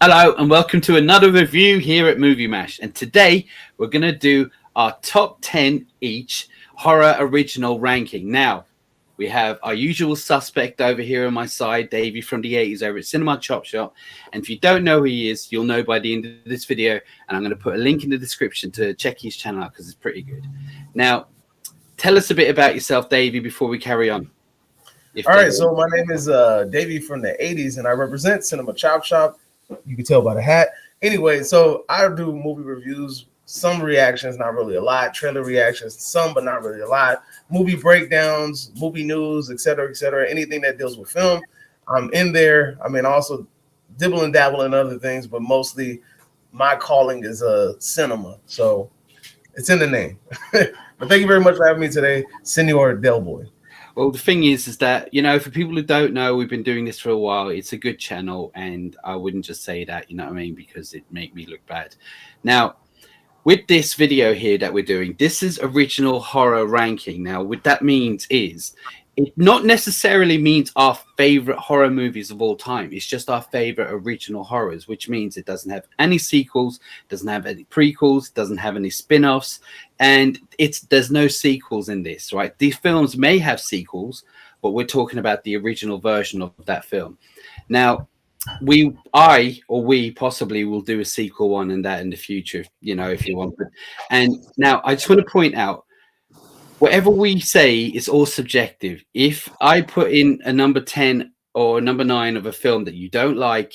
Hello and welcome to another review here at Movie Mash. And today we're going to do our top 10 each horror original ranking. Now, we have our usual suspect over here on my side, Davey from the 80s over at Cinema Chop Shop. And if you don't know who he is, you'll know by the end of this video. And I'm going to put a link in the description to check his channel out because it's pretty good. Now, tell us a bit about yourself, Davey, before we carry on. All right, so my name is Davey from the 80s, and I represent Cinema Chop Shop. You can tell by the hat. Anyway, so I do movie reviews, some reactions, not really a lot, trailer reactions, some, but not really a lot, movie breakdowns, movie news, etc., anything that deals with film. I'm in there. I mean, also dibble and dabble in other things, but mostly my calling is cinema. So it's in the name. But thank you very much for having me today, Senor Del Boy. Well, the thing is that, you know, for people who don't know, we've been doing this for a while. It's a good channel, and I wouldn't just say that, you know what I mean, because it make me look bad. Now, with this video here that we're doing, this is original horror ranking. Now, what that means is it not necessarily means our favorite horror movies of all time. It's just our favorite original horrors, which means it doesn't have any sequels, doesn't have any prequels, doesn't have any spin-offs, and there's no sequels in this, right? These films may have sequels, but we're talking about the original version of that film. Now, we possibly will do a sequel one and that in the future, you know, if you want. And now I just want to point out, whatever we say is all subjective. If I put in a number 10 or number 9 of a film that you don't like,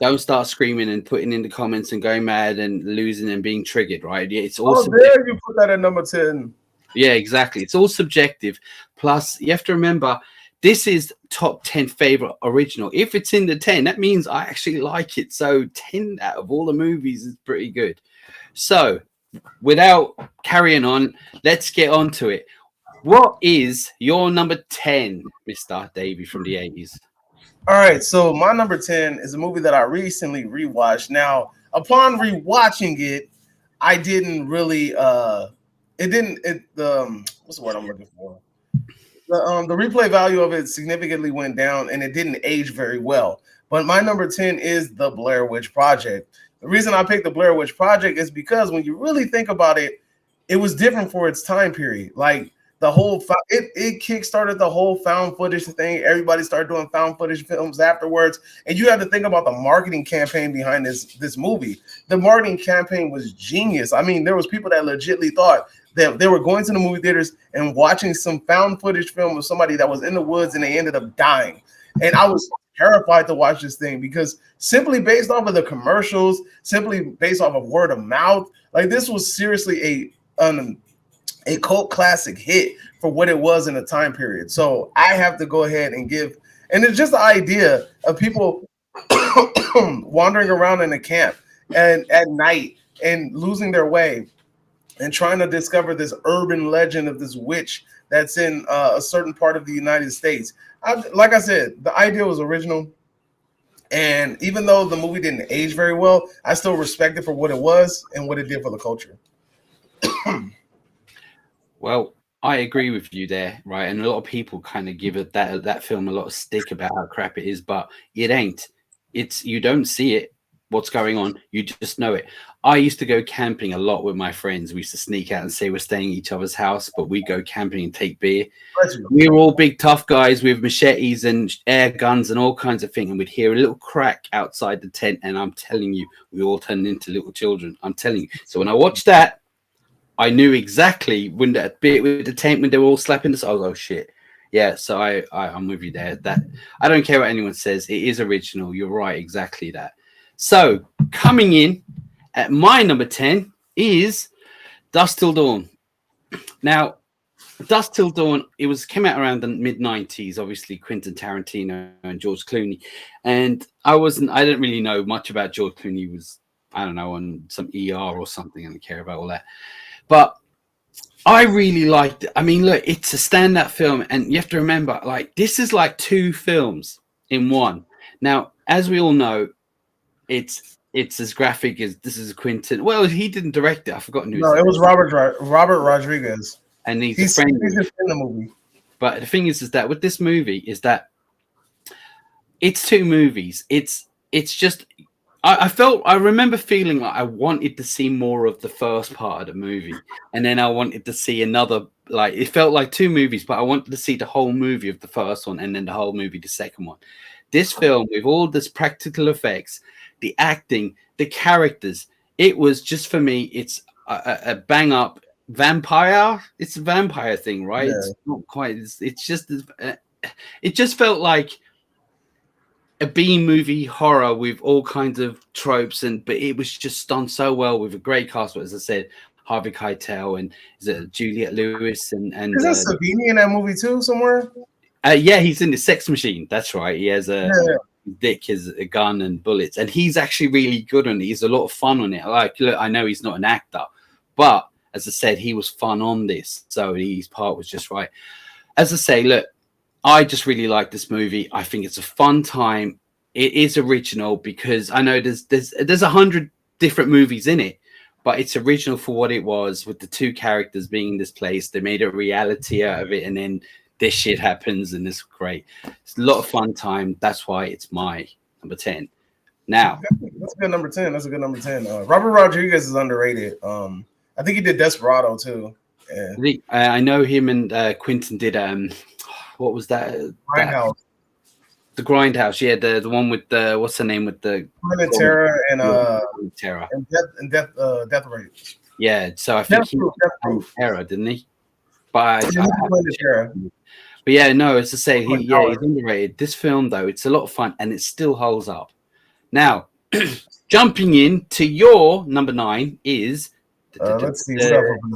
don't start screaming and putting in the comments and going mad and losing and being triggered, right? It's all there you put that at number 10. Yeah, exactly. It's all subjective. Plus, you have to remember, this is top 10 favorite original. If it's in the 10, that means I actually like it. So 10 out of all the movies is pretty good. So without carrying on, let's get on to it. What is your number 10, Mr. Davey from the 80s? All right, so my number 10 is a movie that I recently rewatched. Now, upon rewatching it, I didn't really what's the word I'm looking for? The replay value of it significantly went down, and it didn't age very well. But my number 10 is The Blair Witch Project. The reason I picked The Blair Witch Project is because when you really think about it, it was different for its time period. Like the whole it kickstarted the whole found footage thing. Everybody started doing found footage films afterwards, and you have to think about the marketing campaign behind this movie. The marketing campaign was genius. I mean, there was people that legitimately thought that they were going to the movie theaters and watching some found footage film of somebody that was in the woods and they ended up dying. And I was terrified to watch this thing because simply based off of the commercials, simply based off of word of mouth, like this was seriously a cult classic hit for what it was in the time period. So I have to go ahead and and it's just the idea of people wandering around in a camp and at night and losing their way and trying to discover this urban legend of this witch that's in a certain part of the United States. Like I said, the idea was original. And even though the movie didn't age very well, I still respect it for what it was and what it did for the culture. Well, I agree with you there, right? And a lot of people kind of give it that film a lot of stick about how crap it is, but it ain't. You don't see it, what's going on. You just know it. I used to go camping a lot with my friends. We used to sneak out and say we're staying at each other's house, but we go camping and take beer. We were all big tough guys with machetes and air guns and all kinds of things, and we'd hear a little crack outside the tent, and I'm telling you, we all turned into little children. I'm telling you. So when I watched that, I knew exactly when that bit with the tent, when they were all slapping us, I was, oh shit. Yeah, so I'm with you there. That I don't care what anyone says, it is original. You're right, exactly that. So coming in at my number 10 is Dusk Till Dawn. Now, Dusk Till Dawn, it came out around the mid-90s, obviously Quentin Tarantino and George Clooney. And I didn't really know much about George Clooney. He was, I don't know, on some ER or something. I don't care about all that. But I really liked it. I mean, look, it's a standout film. And you have to remember, like, this is like 2 films in one. Now, as we all know, it's as graphic as this is Quentin. Well, he didn't direct it. I forgot who. No, it was Robert Rodriguez. And he's a friend. He's in the movie. But the thing is that with this movie is that it's 2 movies. It's just I remember feeling like I wanted to see more of the first part of the movie, and then I wanted to see another. Like it felt like two movies, but I wanted to see the whole movie of the first one, and then the whole movie the second one. This film with all this practical effects, the acting, the characters, it was just for me. It's a bang up vampire. It's a vampire thing, right? Yeah. It's not quite. It's just. It just felt like a B movie horror with all kinds of tropes, and but it was just done so well with a great cast. But as I said, Harvey Keitel and is it Juliette Lewis and Isn't Savini in that movie too somewhere? yeah, he's in the Sex Machine. That's right. He has a Yeah. dick, has a gun and bullets, and he's actually really good on it. He's a lot of fun on it. Like, look, I know he's not an actor, but as I said, he was fun on this, so his part was just right. As I say, look, I just really like this movie. I think it's a fun time. It is original because I know there's 100 different movies in it, but it's original for what it was with the two characters being in this place. They made a reality out of it, and then this shit happens, and it's great. It's a lot of fun time. That's why it's my number 10. Now, That's a good number 10. That's a good number 10. Robert Rodriguez is underrated. I think he did Desperado too. Yeah. I know him and Quentin did what was that? Grindhouse. The Grindhouse, yeah, the one with the what's the name with the Terror and Terror and Death Rate. Yeah, so I think he was Terror, didn't he? But yeah, no, it's to say he's underrated. This film though, it's a lot of fun and it still holds up. Now, jumping in to your number 9 is let's see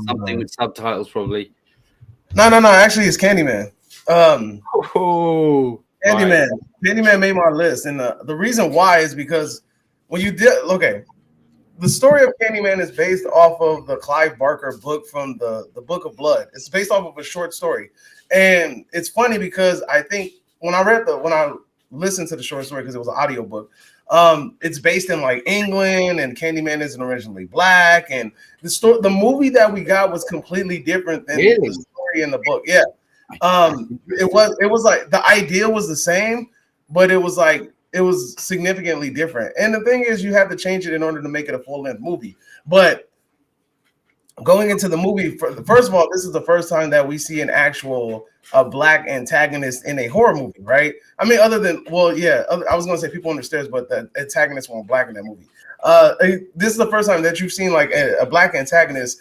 something with subtitles probably. No. Actually, it's Candyman. Oh, Candyman. Right. Candyman made my list, and the reason why is because when you did the story of Candyman is based off of the Clive Barker book from the Book of Blood. It's based off of a short story, and it's funny because I think when I listened to the short story because it was an audio book. It's based in like England, and Candyman isn't originally black, and the movie that we got was completely different than the story in the book. Yeah. It was like the idea was the same, but it was significantly different. And the thing is, you have to change it in order to make it a full-length movie. But going into the movie, first of all, this is the first time that we see an actual black antagonist in a horror movie, right? I mean, other than I was gonna say people on the stairs, but the antagonists weren't black in that movie. This is the first time that you've seen like a black antagonist.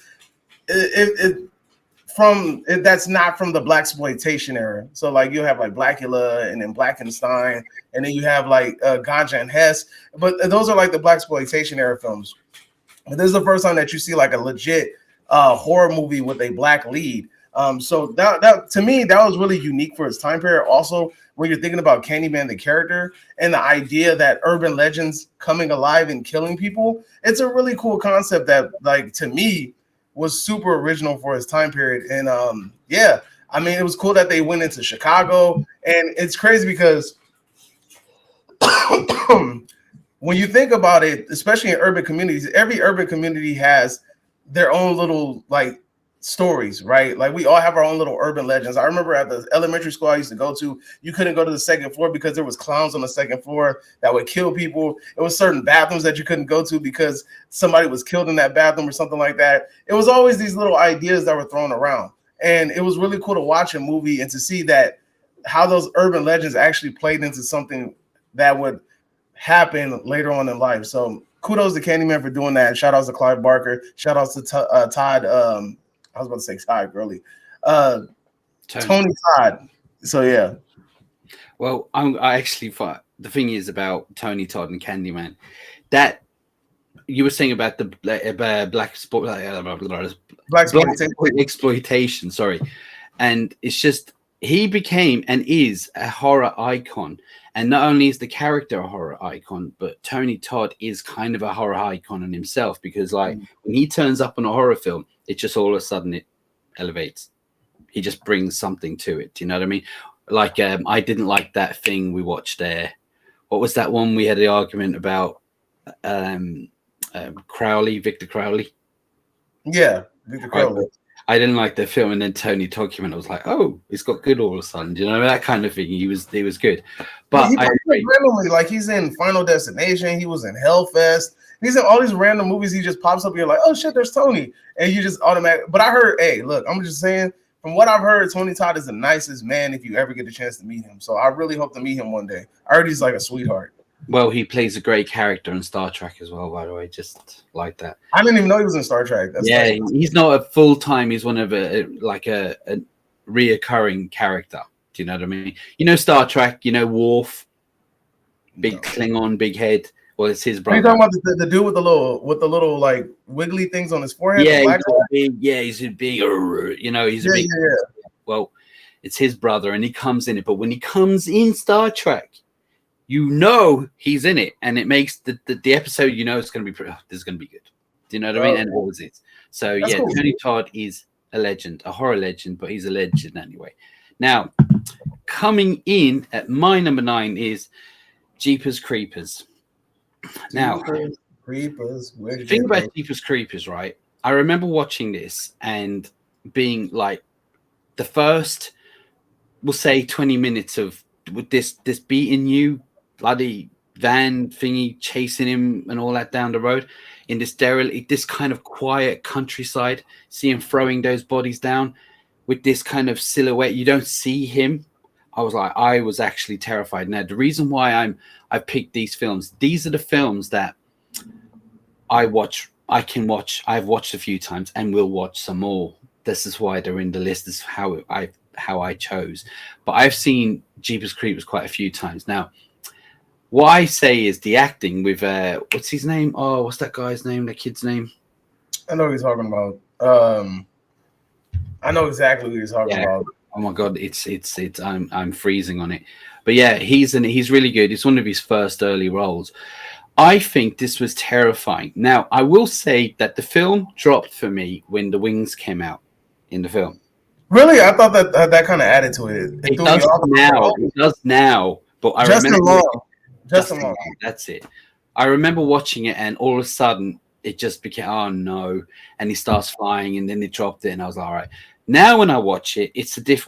That's not from the blaxploitation era. So like you have like Blackula and then Blackenstein, and then you have like Ganja and Hess, but those are like the blaxploitation era films. But this is the first time that you see like a legit horror movie with a black lead. So that to me that was really unique for its time period. Also, when you're thinking about Candyman, the character, and the idea that urban legends coming alive and killing people, it's a really cool concept that, like, to me, was super original for his time period. And I mean, it was cool that they went into Chicago, and it's crazy because when you think about it, especially in urban communities, every urban community has their own little like stories, right? Like we all have our own little urban legends. I remember at the elementary school I used to go to, you couldn't go to the second floor because there was clowns on the second floor that would kill people. It was certain bathrooms that you couldn't go to because somebody was killed in that bathroom or something like that. It was always these little ideas that were thrown around. And it was really cool to watch a movie and to see that how those urban legends actually played into something that would happen later on in life. So kudos to Candyman for doing that. Shout outs to Clive Barker. Shout outs to Todd. I was about to say Todd Gurley. Tony Todd. So yeah. Well, I actually thought the thing is about Tony Todd and Candyman that you were saying about the black exploitation. Sorry, and it's just he became and is a horror icon. And not only is the character a horror icon, but Tony Todd is kind of a horror icon in himself because, like, when he turns up in a horror film, it just all of a sudden it elevates. He just brings something to it. Do you know what I mean? Like, I didn't like that thing we watched there. What was that one we had the argument about? Crowley, Victor Crowley. Yeah, Victor Crowley. I didn't like the film, and then Tony Todd came in. I was like, oh, it's got good all of a sudden. Do you know that kind of thing? He was good, but he I pops up agree. randomly, like he's in Final Destination. He was in Hellfest. He's in all these random movies. He just pops up. You're like, oh shit, there's Tony, and you just automatically. But I heard, hey, look, I'm just saying. From what I've heard, Tony Todd is the nicest man if you ever get a chance to meet him. So I really hope to meet him one day. I heard he's like a sweetheart. Well, he plays a great character in Star Trek as well, by the way. Just like that. I didn't even know he was in Star Trek. That's Yeah, nice. he's not a full time. He's one of a reoccurring character. Do you know what I mean? You know Star Trek. You know Worf, big Klingon, big head. Well, it's his brother. Are you talking about the dude with the little like wiggly things on his forehead? Yeah, he's a big. You know, he's a big. Yeah. Well, it's his brother, and he comes in it. But when he comes in Star Trek, you know he's in it, and it makes the episode. You know, it's going to be. This is going to be good. Do you know what I mean? And it always is. So that's cool. Tony Todd is a legend, a horror legend, but he's a legend anyway. Now, coming in at my number 9 is Jeepers Creepers. Now, Creepers. The thing about Jeepers Creepers, right? I remember watching this and being like, the first, we'll say, 20 minutes of with this beating you, bloody van thingy chasing him and all that down the road in this kind of quiet countryside, see him throwing those bodies down with this kind of silhouette. You don't see him. I was actually terrified. Now, the reason why I've picked these films, these are the films that I've watched a few times and will watch some more. This is why they're in the list. This is how I chose. But I've seen Jeepers Creepers quite a few times. Now, what I say is the acting with what's his name? Oh, what's that guy's name? The kid's name? I know what he's talking about. I know exactly what he's talking about. Oh my god, it's I'm freezing on it. But yeah, he's really good. It's one of his first early roles. I think this was terrifying. Now, I will say that the film dropped for me when the wings came out in the film. Really? I thought that kind of added to it. It does now. It does now. But I remember Justin Long. That's it. I remember watching it, and all of a sudden, it just became, oh no, and he starts flying, and then it dropped it, and I was like, all right. Now when I watch it,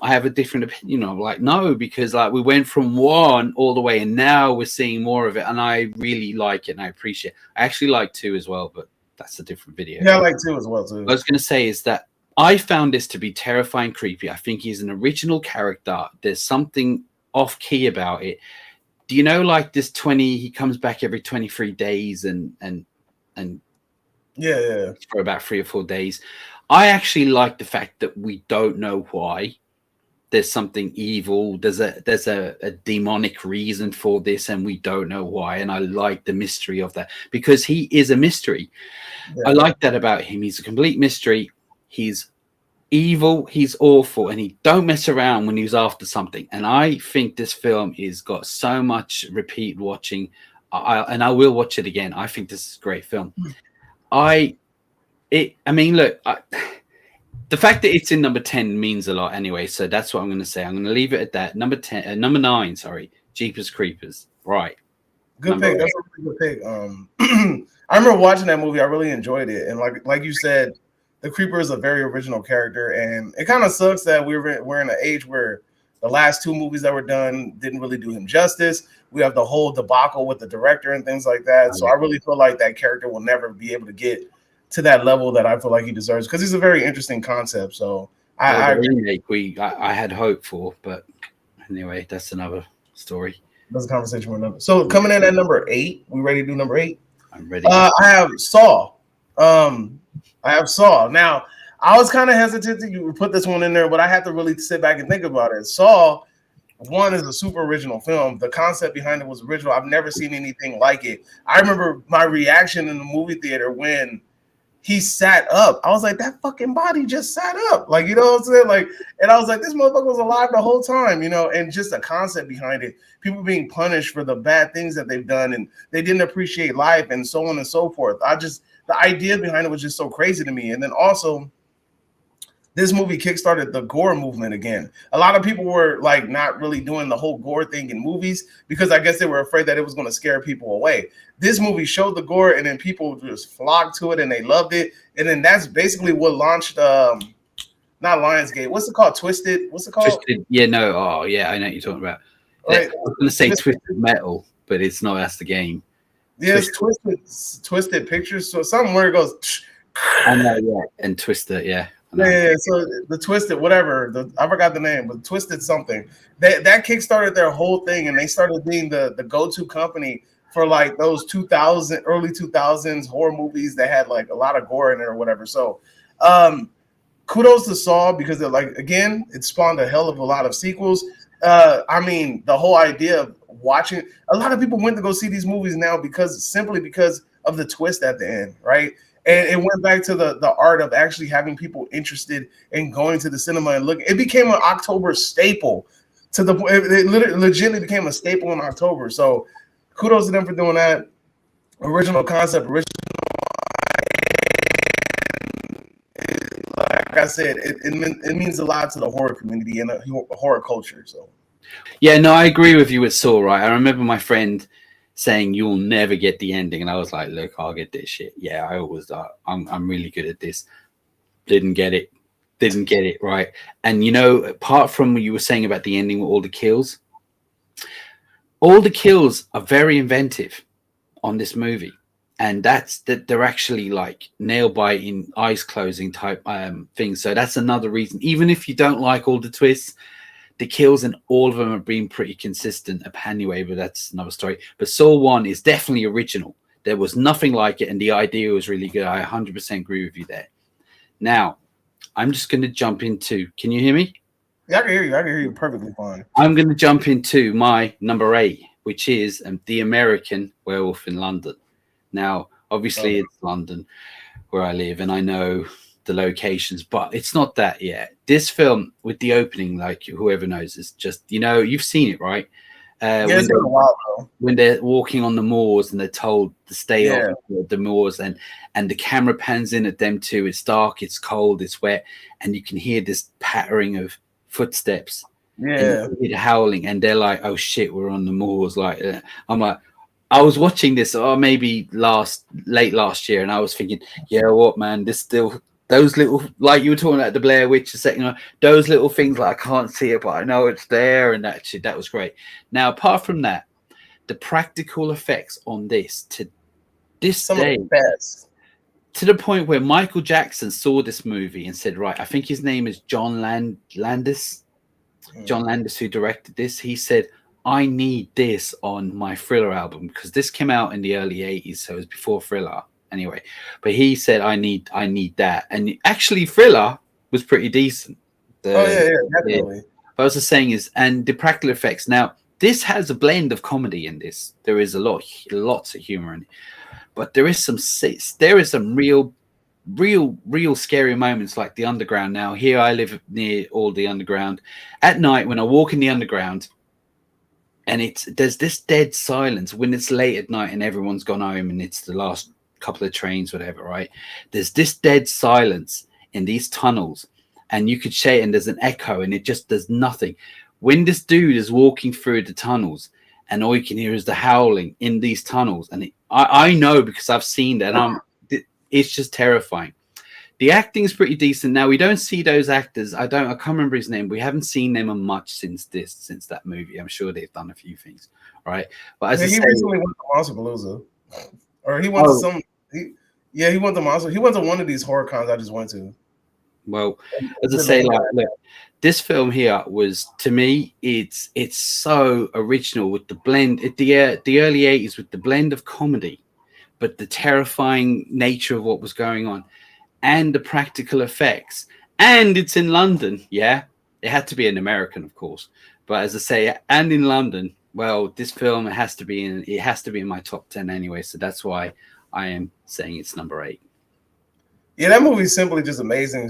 I have a different opinion. I'm like, no, because like we went from 1 all the way, and now we're seeing more of it, and I really like it, and I appreciate it. I actually like 2 as well, but that's a different video. Yeah, I like 2 as well too. What I was going to say is that I found this to be terrifying, creepy. I think he's an original character. There's something off key about it. Do you know, like this 20? He comes back every 23 days, and yeah, for about 3 or 4 days. I actually like the fact that we don't know why. There's something evil. There's a demonic reason for this, and we don't know why. And I like the mystery of that because he is a mystery. Yeah. I like that about him. He's a complete mystery. He's evil. He's awful, and he don't mess around when he's after something. And I think this film is got so much repeat watching. I will watch it again. I think this is a great film. The fact that it's in number 10 means a lot anyway, so that's what I'm going to say. I'm going to leave it at that. Number 9, Jeepers Creepers. Right. Good pick. That's a really good pick. I remember watching that movie. I really enjoyed it, and like you said, the Creeper is a very original character, and it kind of sucks that we're in an age where the last 2 movies that were done didn't really do him justice. We have the whole debacle with the director and things like that. So I really feel like that character will never be able to get to that level that I feel like he deserves because he's a very interesting concept. So I had hope for, but anyway, that's another story. That's a conversation with another. So coming in at number 8, we ready to do number 8? I'm ready. I have Saw. Now, I was kind of hesitant to put this one in there, but I had to really sit back and think about it. Saw 1 is a super original film. The concept behind it was original. I've never seen anything like it. I remember my reaction in the movie theater when he sat up. I was like, that fucking body just sat up. Like, you know what I'm saying? Like, and I was like, this motherfucker was alive the whole time, you know, and just the concept behind it. People being punished for the bad things that they've done and they didn't appreciate life and so on and so forth. The idea behind it was just so crazy to me. And then also, this movie kickstarted the gore movement again. A lot of people were like not really doing the whole gore thing in movies because I guess they were afraid that it was going to scare people away. This movie showed the gore and then people just flocked to it and they loved it. And then that's basically what launched not Lionsgate. What's it called? Twisted. What's it called? Twisted. Yeah, no. Oh, yeah, I know what you're talking about. Right. I was going to say Twisted Metal, but it's not. That's the game. Yes, Twisted Pictures. So somewhere it goes. I know, yeah, and Twister, yeah. Yeah. So the Twisted, whatever. I forgot the name, but Twisted something. That kickstarted their whole thing, and they started being the go-to company for like those early 2000s horror movies that had like a lot of gore in it or whatever. So, kudos to Saw because it spawned a hell of a lot of sequels. I mean, the whole idea of watching, a lot of people went to go see these movies now simply because of the twist at the end, right? And it went back to the art of actually having people interested in going to the cinema and looking. It became an October staple to the point it legitimately became a staple in October. So kudos to them for doing that. Original concept, like I said, it means a lot to the horror community and the horror culture. So, yeah, no, I agree with you with Saw. Right, I remember my friend saying you'll never get the ending, and I was like, look, I'll get this shit. Yeah, I always I'm really good at this. Didn't get it right. And apart from what you were saying about the ending with all the kills are very inventive on this movie. And that's that they're actually like nail biting, eyes closing type things. So that's another reason. Even if you don't like all the twists, the kills in all of them have been pretty consistent. Anyway, but that's another story. But Saw 1 is definitely original. There was nothing like it, and the idea was really good. I 100% agree with you there. Now, I'm just going to jump into. Can you hear me? Yeah, I can hear you. I can hear you perfectly fine. I'm going to jump into my number 8, which is The American Werewolf in London. Now, obviously, it's London where I live, and I know the locations, but it's not that yet. This film with the opening, like whoever knows, is just you've seen it, right? It's been a while though. When they're walking on the moors and they're told to stay off the moors, and the camera pans in at them too. It's dark, it's cold, it's wet, and you can hear this pattering of footsteps. Yeah, and you hear howling, and they're like, "Oh shit, we're on the moors!" Like, I'm like. I was watching this, maybe late last year, and I was thinking, yeah, what man, this still those little, like you were talking about the Blair Witch a second ago, those little things like I can't see it, but I know it's there, and that was great. Now, apart from that, the practical effects on this to this day, to the point where Michael Jackson saw this movie and said, right, I think his name is John Landis, who directed this. He said, I need this on my Thriller album because this came out in the early 80s, so it was before Thriller anyway. But he said, I need that. And actually, Thriller was pretty decent. Definitely. But I was just saying is, and the practical effects. Now, this has a blend of comedy in this. There is lots of humor in it. But there is some real scary moments like the underground. Now, here I live near all the underground. At night, when I walk in the underground, and there's this dead silence when it's late at night and everyone's gone home and it's the last couple of trains, whatever, right? There's this dead silence in these tunnels, and you could say, and there's an echo, and it just does nothing. When this dude is walking through the tunnels, and all you can hear is the howling in these tunnels, and I know because I've seen that. It's just terrifying. The acting is pretty decent. Now we don't see those actors. I can't remember his name. We haven't seen them on much since that movie. I'm sure they've done a few things, right? But he recently went to Monsterpalooza, or he went to some. He went to Monster. He went to one of these horror cons I just went to. Well, as I say, look, this film here was, to me, it's so original with the blend at the early 80s with the blend of comedy, but the terrifying nature of what was going on. And the practical effects, and it's in London. Yeah, it had to be an American, of course. But as I say, and in London, well, this film has to be in my top 10 anyway. So that's why I am saying it's number 8. Yeah, that movie is simply just amazing.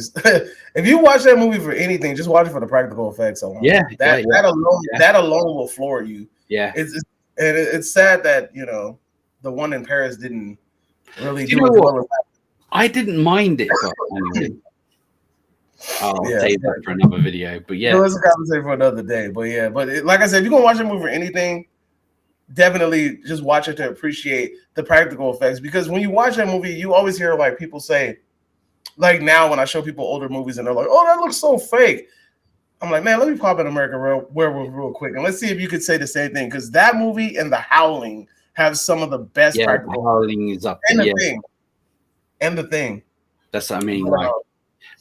If you watch that movie for anything, just watch it for the practical effects alone. That alone will floor you. Yeah, it's sad that the one in Paris didn't really do it. I didn't mind it, but anyway. I'll save that for another video. But yeah, let's conversate for another day. But yeah, like I said, if you're gonna watch a movie or anything, definitely just watch it to appreciate the practical effects. Because when you watch that movie, you always hear like people say, like now when I show people older movies and they're like, "Oh, that looks so fake," I'm like, man, let me pop in American Werewolf real quick and let's see if you could say the same thing, because that movie and The Howling have some of the best Yeah, practical. Howling is up And there. the Yeah, thing, and the thing. that's what I mean. But,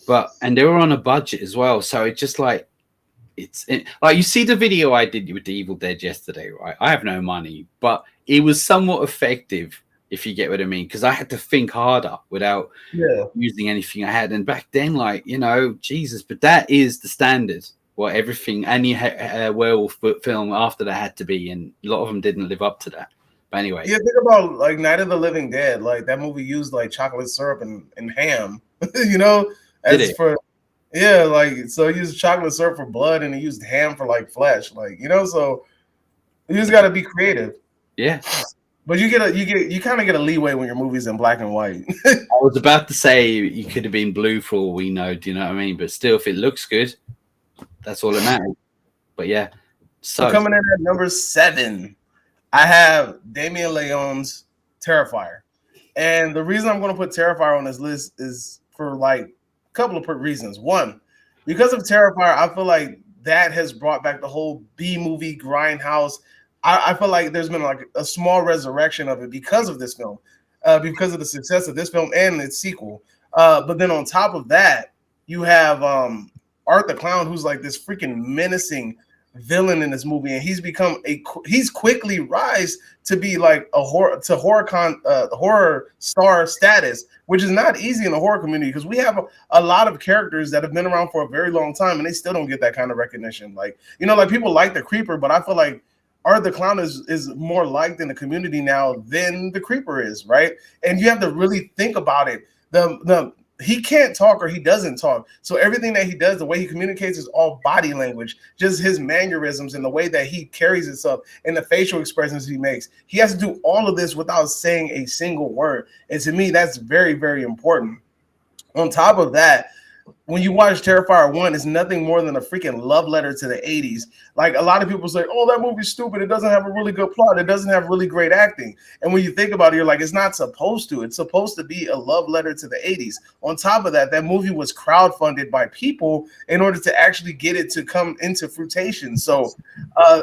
But and they were on a budget as well, so it's just like like you see the video I did with the Evil Dead yesterday, right? I have no money, but it was somewhat effective, if you get what I mean, because I had to think harder without using anything I had. And back then, like, you know, Jesus, but that is the standard. What everything any werewolf film after that had to be, and a lot of them didn't live up to that. But anyway, yeah, think about like Night of the Living Dead. Like that movie used like chocolate syrup and ham, you know, as for like so he used chocolate syrup for blood and he used ham for like flesh, like you know. So you just got to be creative. Yeah. But you kind of get a leeway when your movie's in black and white. I was about to say you could have been blue for all we know. Do you know what I mean? But still, if it looks good, that's all that matters. But yeah. So coming in at number 7, I have Damien Leone's Terrifier. And the reason I'm going to put Terrifier on this list is for like a couple of reasons. One, because of Terrifier, I feel like that has brought back the whole B movie grindhouse. I feel like there's been like a small resurrection of it because of this film, because of the success of this film and its sequel. But then on top of that, you have Art the Clown, who's like this freaking menacing villain in this movie, and he's quickly rise to be like a horror star status, which is not easy in the horror community because we have a lot of characters that have been around for a very long time and they still don't get that kind of recognition. Like, you know, like people like the Creeper, but I feel like Art the Clown is more liked in the community now than the Creeper is, right? And you have to really think about it. He can't talk or he doesn't talk. So everything that he does, the way he communicates is all body language, just his mannerisms and the way that he carries himself and the facial expressions he makes. He has to do all of this without saying a single word. And to me, that's very, very important. On top of that, when you watch Terrifier 1, it's nothing more than a freaking love letter to the 80s. Like a lot of people say, oh, that movie's stupid. It doesn't have a really good plot. It doesn't have really great acting. And when you think about it, you're like, it's not supposed to. It's supposed to be a love letter to the 80s. On top of that, that movie was crowdfunded by people in order to actually get it to come into fruition. So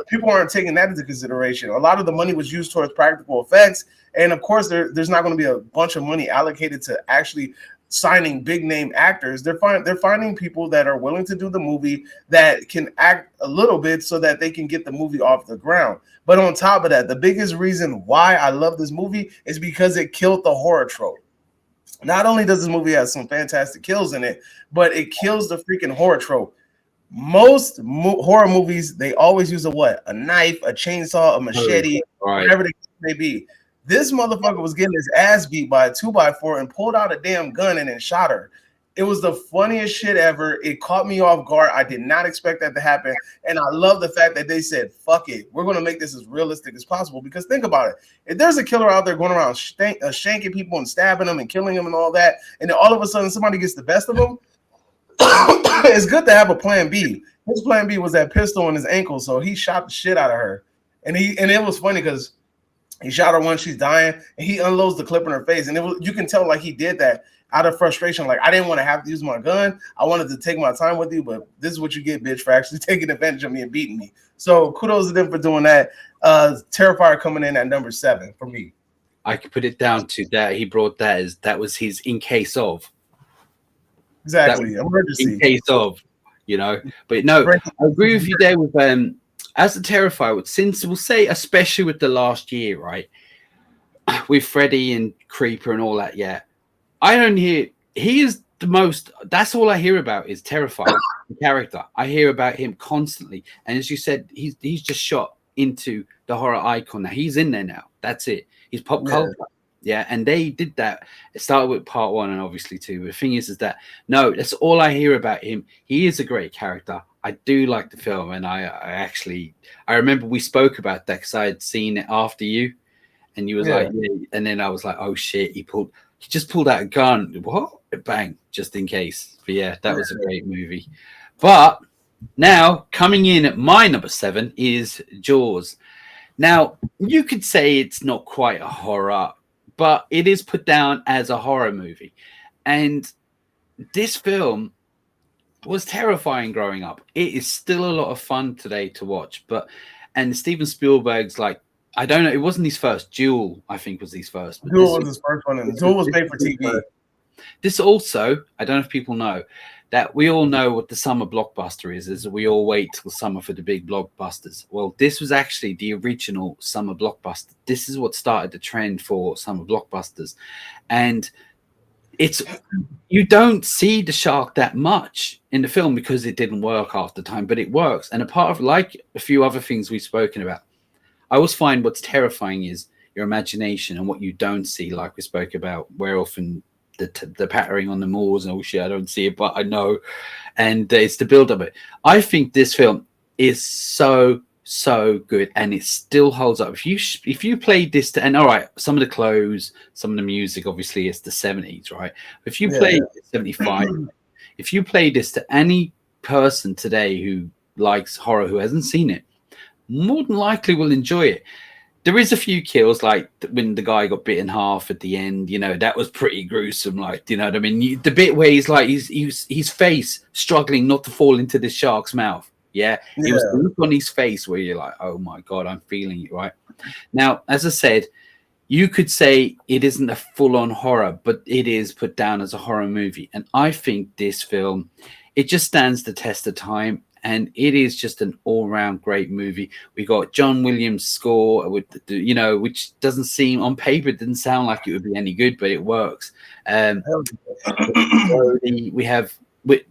people aren't taking that into consideration. A lot of the money was used towards practical effects. And of course, there's not going to be a bunch of money allocated to actually signing big name actors. They're finding people that are willing to do the movie, that can act a little bit so that they can get the movie off the ground. But on top of that, the biggest reason why I love this movie is because it killed the horror trope. Not only does this movie have some fantastic kills in it, but it kills the freaking horror trope. Most horror movies, they always use a knife, a chainsaw, a machete, whatever the case may be. This motherfucker was getting his ass beat by a 2x4 and pulled out a damn gun and then shot her. It was the funniest shit ever. It caught me off guard. I did not expect that to happen. And I love the fact that they said, fuck it. We're going to make this as realistic as possible. Because think about it. If there's a killer out there going around shanking people and stabbing them and killing them and all that, and then all of a sudden somebody gets the best of them, it's good to have a plan B. His plan B was that pistol in his ankle. So he shot the shit out of her. And it was funny because he shot her when she's dying, and he unloads the clip in her face. And you can tell like he did that out of frustration. Like, I didn't want to have to use my gun. I wanted to take my time with you, but this is what you get, bitch, for actually taking advantage of me and beating me. So kudos to them for doing that. Terrifier coming in at number 7 for me. I could put it down to that. He brought that as that was his in case of. Exactly. Emergency. In case of, you know. But no, I agree with you there with as a Terrifier, since we'll say, especially with the last year, right, with Freddy and Creeper and all that, yeah, I don't hear, he is the most, that's all I hear about is Terrifier, the character. I hear about him constantly. And as you said, he's just shot into the horror icon now. He's in there now. That's it. He's pop culture. Yeah, and they did that. It started with part 1 and obviously 2. The thing is that, no, that's all I hear about him. He is a great character. I do like the film, and I remember we spoke about that because I had seen it after you, and you was like, yeah, and then I was like, oh shit, he just pulled out a gun. What? Bang, just in case. But yeah, that was a great movie. But now coming in at my number 7 is Jaws. Now you could say it's not quite a horror, but it is put down as a horror movie, and this film was terrifying growing up. It is still a lot of fun today to watch. And Steven Spielberg's like, I don't know, it wasn't his first. Duel, I think, was his first. But Duel was his first one, and Duel was made for TV. This also, I don't know if people know that we all know what the summer blockbuster is we all wait till summer for the big blockbusters. Well, this was actually the original summer blockbuster. This is what started the trend for summer blockbusters. And you don't see the shark that much in the film because it didn't work half the time, but it works. And a part of, like a few other things we've spoken about, I always find what's terrifying is your imagination and what you don't see, like we spoke about Werewolf and the pattering on the moors and oh shit, I don't see it, but I know. And it's the build of it. I think this film is so good, and it still holds up. If you played this and all right, some of the clothes, some of the music, obviously it's the 70s, right? If you played 75, if you play this to any person today who likes horror who hasn't seen it, more than likely will enjoy it. There is a few kills, like when the guy got bit in half at the end. You know, that was pretty gruesome. Like, you know what I mean? The bit where he's like, his face struggling not to fall into the shark's mouth. Yeah, it was the look on his face where you're like, oh my god, I'm feeling it. Right now, as I said, you could say it isn't a full-on horror, but it is put down as a horror movie, and I think this film, it just stands the test of time. And it is just an all-round great movie. We got John Williams' score, with you know, which doesn't seem on paper, it didn't sound like it would be any good, but it works. We have with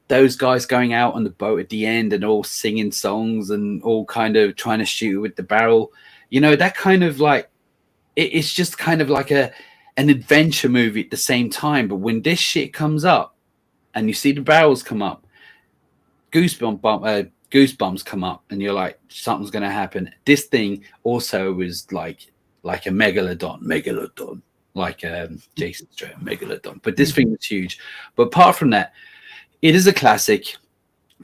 those guys going out on the boat at the end and all singing songs and all kind of trying to shoot with the barrel. You know, that kind of like it's just kind of like an adventure movie at the same time. But when this shit comes up and you see the barrels come up, goosebumps come up, and you're like, something's going to happen. This thing also was like a megalodon, like Jason Stratham, megalodon. But this thing was huge. But apart from that, it is a classic.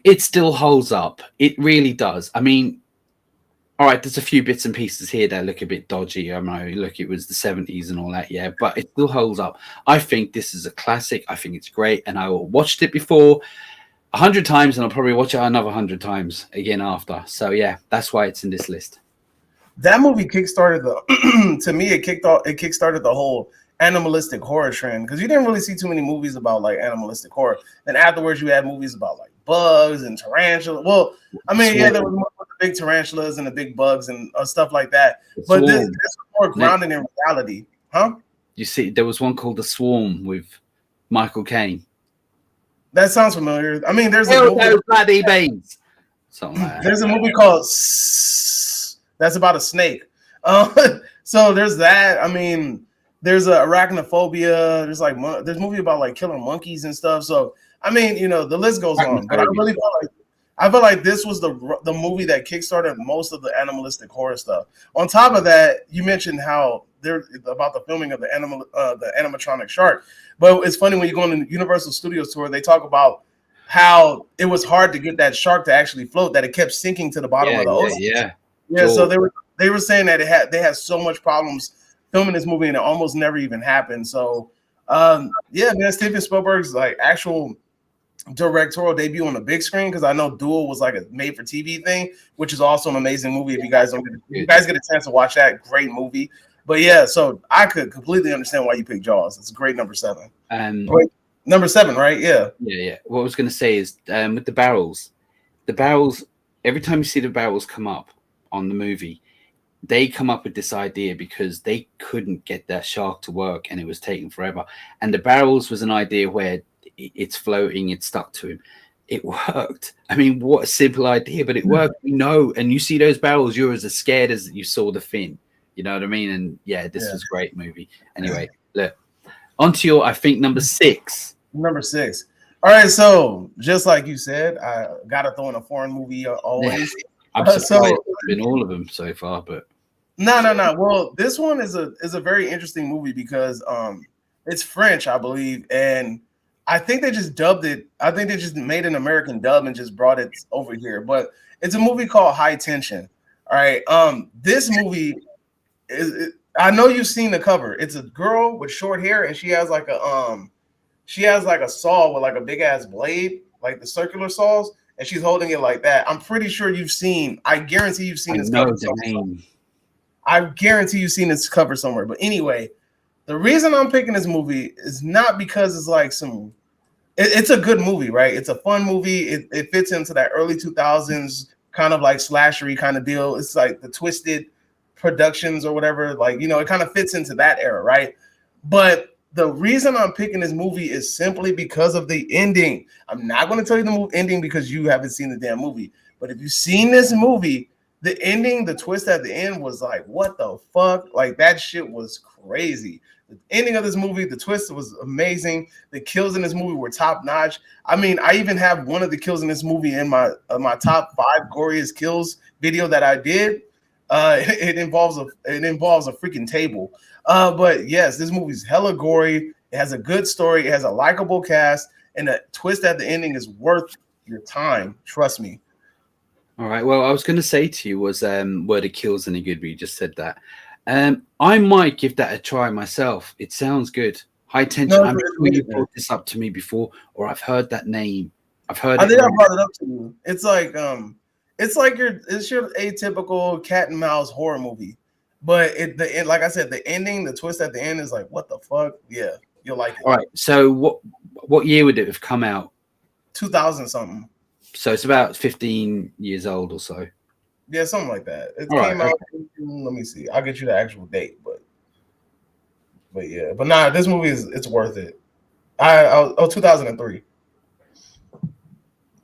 It still holds up. It really does. I mean, all right, there's a few bits and pieces here that look a bit dodgy. I know, look, it was the 70s and all that, yeah, but it still holds up. I think this is a classic. I think it's great, and I watched it before 100 times, and I'll probably watch it another 100 times again after. So yeah, that's why it's in this list. That movie kickstarted to me, it kickstarted the whole animalistic horror trend, because you didn't really see too many movies about like animalistic horror. Then afterwards, you had movies about like bugs and tarantulas. Well, I mean, yeah, there was more of the big tarantulas and the big bugs and stuff like that. But this was more grounded in reality, huh? You see, there was one called The Swarm with Michael Caine. That sounds familiar. I mean, there's a movie, bloody beans. Something like that. There's a movie called that's about a snake. So there's that. I mean, there's arachnophobia. There's like there's a movie about like killing monkeys and stuff. So I mean, you know, the list goes on. But I felt like this was the movie that kickstarted most of the animalistic horror stuff. On top of that, you mentioned how they're about the filming of the animatronic shark. But it's funny when you go on the Universal Studios tour, they talk about how it was hard to get that shark to actually float, that it kept sinking to the bottom of the ocean. Yeah. So they were saying that they had so much problems filming this movie, and it almost never even happened. So yeah, man, Steven Spielberg's like actual directorial debut on the big screen, because I know Duel was like a made for TV thing, which is also an amazing movie. If you guys get a chance to watch that, great movie. But yeah, so I could completely understand why you picked Jaws. It's a great number 7. Number 7, right? Yeah. What I was going to say is with the barrels, every time you see the barrels come up on the movie, they come up with this idea because they couldn't get that shark to work and it was taking forever. And the barrels was an idea where it's floating, it's stuck to him. It worked. I mean, what a simple idea, but it worked. You know, and you see those barrels, you're as scared as you saw the fin. You know what I mean? And yeah, this was a great movie. Anyway, look, on to your, I think, number 6. Number 6. All right, so just like you said, I got to throw in a foreign movie always. I'm surprised it's been all of them so far, but no. Well, this one is a very interesting movie because it's French, I believe, and I think they just dubbed it. I think they just made an American dub and just brought it over here. But it's a movie called High Tension. All right, this movie I know you've seen the cover. It's a girl with short hair, and she has like a she has like a saw with like a big ass blade, like the circular saws, and she's holding it like that. I'm pretty sure you've seen. I guarantee you've seen I this know cover the somewhere. name. I guarantee you've seen this cover somewhere. But anyway, the reason I'm picking this movie is not because it's like some. It's a good movie, right? It's a fun movie. It fits into that early 2000s kind of like slashery kind of deal. It's like the Twisted Productions or whatever. Like, you know, it kind of fits into that era, right? But the reason I'm picking this movie is simply because of the ending. I'm not going to tell you the ending because you haven't seen the damn movie. But if you've seen this movie, the ending, the twist at the end was like, what the fuck? Like, that shit was crazy. The ending of this movie, the twist was amazing. The kills in this movie were top notch. I mean, I even have one of the kills in this movie in my top 5 goriest kills video that I did. It involves a freaking table. But yes, this movie's hella gory. It has a good story. It has a likable cast, and the twist at the ending is worth your time. Trust me. All right. Well, I was going to say to you was were the kills any good? But you just said that. I might give that a try myself. It sounds good. High tension. No, I'm it's sure really you good. brought this up to me before, or I've heard that name. I've heard I it. think I brought it up to you. It's like your atypical cat and mouse horror movie. But like I said, the ending, the twist at the end is like, what the fuck? Yeah, you'll like it. All right. So what year would it have come out? 2000 something. So it's about 15 years old or so. Yeah, something like that. It All came right, out. Let me see. I'll get you the actual date, but yeah, but nah, this movie it's worth it. 2003.